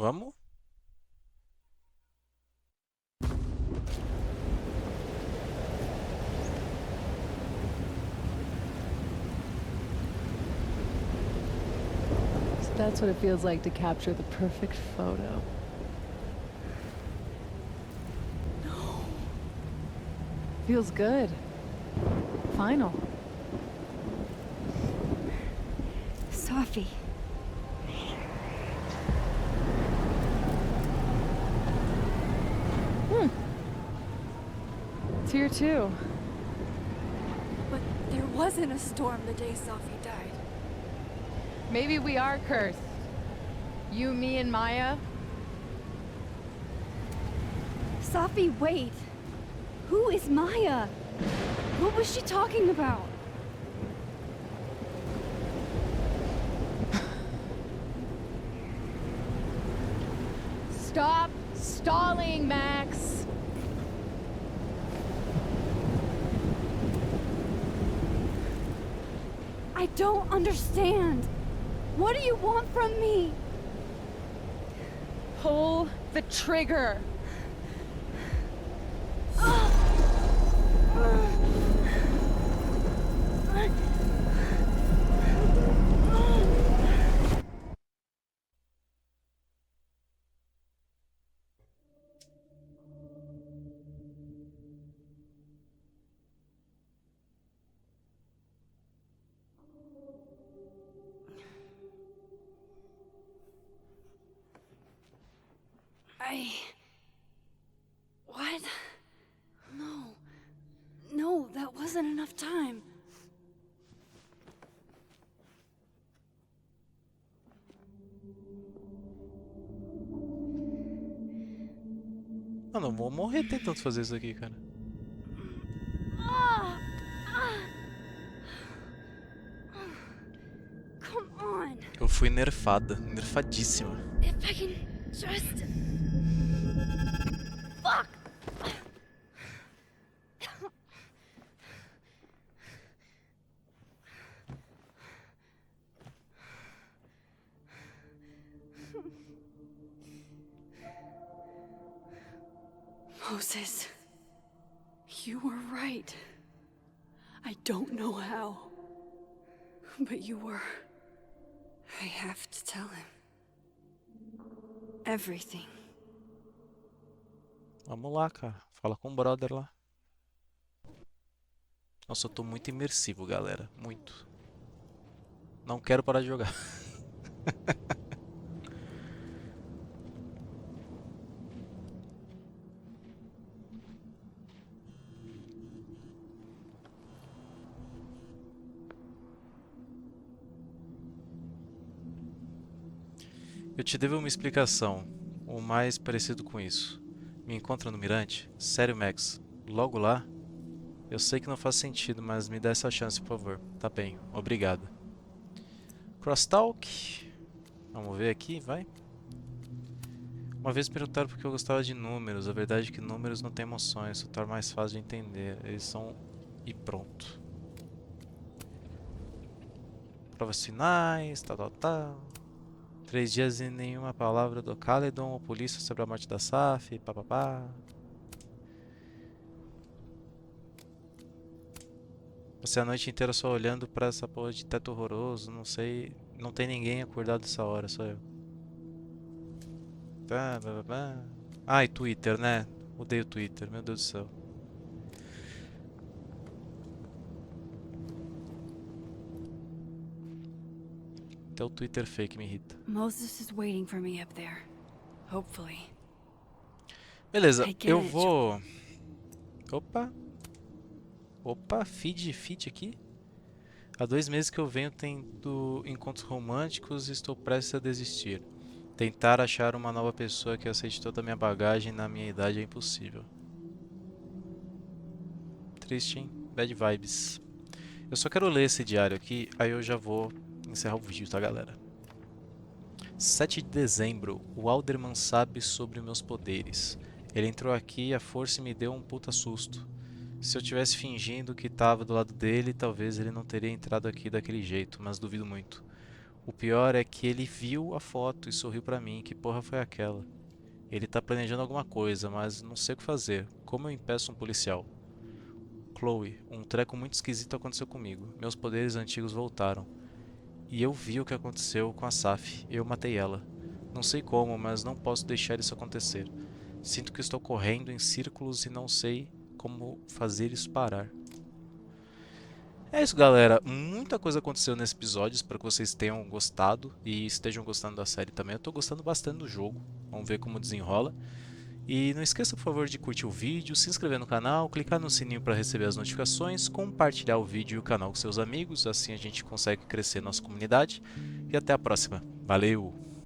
Vamos? So that's what it feels like to capture the perfect photo. No. Feels good. Final. Sophie. It's here too. But there wasn't a storm the day Sophie died. Maybe we are cursed. You, me, and Maya. Sophie, wait. Who is Maya? What was she talking about? Stop stalling, Max. I don't understand. What do you want from me? Pull the trigger. What? No. No, that wasn't enough time. Mano, eu vou morrer tentando fazer isso aqui, cara. Come on. Eu fui nerfada. Nerfadíssima. If I can just... Fuck! Moses, you were right. I don't know how, but you were. I have to tell him. Everything. Vamos lá, cara. Fala com o brother lá. Nossa, eu tô muito imersivo, galera. Muito. Não quero parar de jogar. Eu te devo uma explicação, o mais parecido com isso. Me encontra no mirante? Sério, Max? Logo lá? Eu sei que não faz sentido, mas me dá essa chance, por favor. Tá bem, obrigado. Crosstalk. Vamos ver aqui, vai. Uma vez me perguntaram por que eu gostava de números. A verdade é que números não têm emoções, só torna mais fácil de entender. Eles são... e pronto. Provas finais, tal. 3 dias e nenhuma palavra do Caledon ou polícia sobre a morte da Saf, papapá. Você a noite inteira só olhando pra essa porra de teto horroroso, não sei... Não tem ninguém acordado essa hora, só eu. Tá, bababá. Ah, e Twitter, né? Odeio Twitter, meu Deus do céu. Até o Twitter fake me irrita. Moses is waiting for me up there. Hopefully. Beleza, I get eu it. vou... Opa, feed aqui. Há 2 meses que eu venho tendo encontros românticos e estou prestes a desistir. Tentar achar uma nova pessoa que aceite toda a minha bagagem na minha idade é impossível. Triste, hein? Bad vibes. Eu só quero ler esse diário aqui, aí eu já vou encerrar o vídeo, tá, galera? 7 de dezembro. O Alderman sabe sobre meus poderes. Ele entrou aqui à força e me deu um puta susto. Se eu tivesse fingindo que estava do lado dele, talvez ele não teria entrado aqui daquele jeito, mas duvido muito. O pior é que ele viu a foto e sorriu pra mim. Que porra foi aquela? Ele tá planejando alguma coisa, mas não sei o que fazer. Como eu impeço um policial? Chloe, um treco muito esquisito aconteceu comigo. Meus poderes antigos voltaram. E eu vi o que aconteceu com a Saf. Eu matei ela. Não sei como, mas não posso deixar isso acontecer. Sinto que estou correndo em círculos e não sei como fazer isso parar. É isso, galera. Muita coisa aconteceu nesse episódio. Espero que vocês tenham gostado e estejam gostando da série também. Eu tô gostando bastante do jogo. Vamos ver como desenrola. E não esqueça, por favor, de curtir o vídeo, se inscrever no canal, clicar no sininho para receber as notificações, compartilhar o vídeo e o canal com seus amigos. Assim a gente consegue crescer nossa comunidade. E até a próxima. Valeu!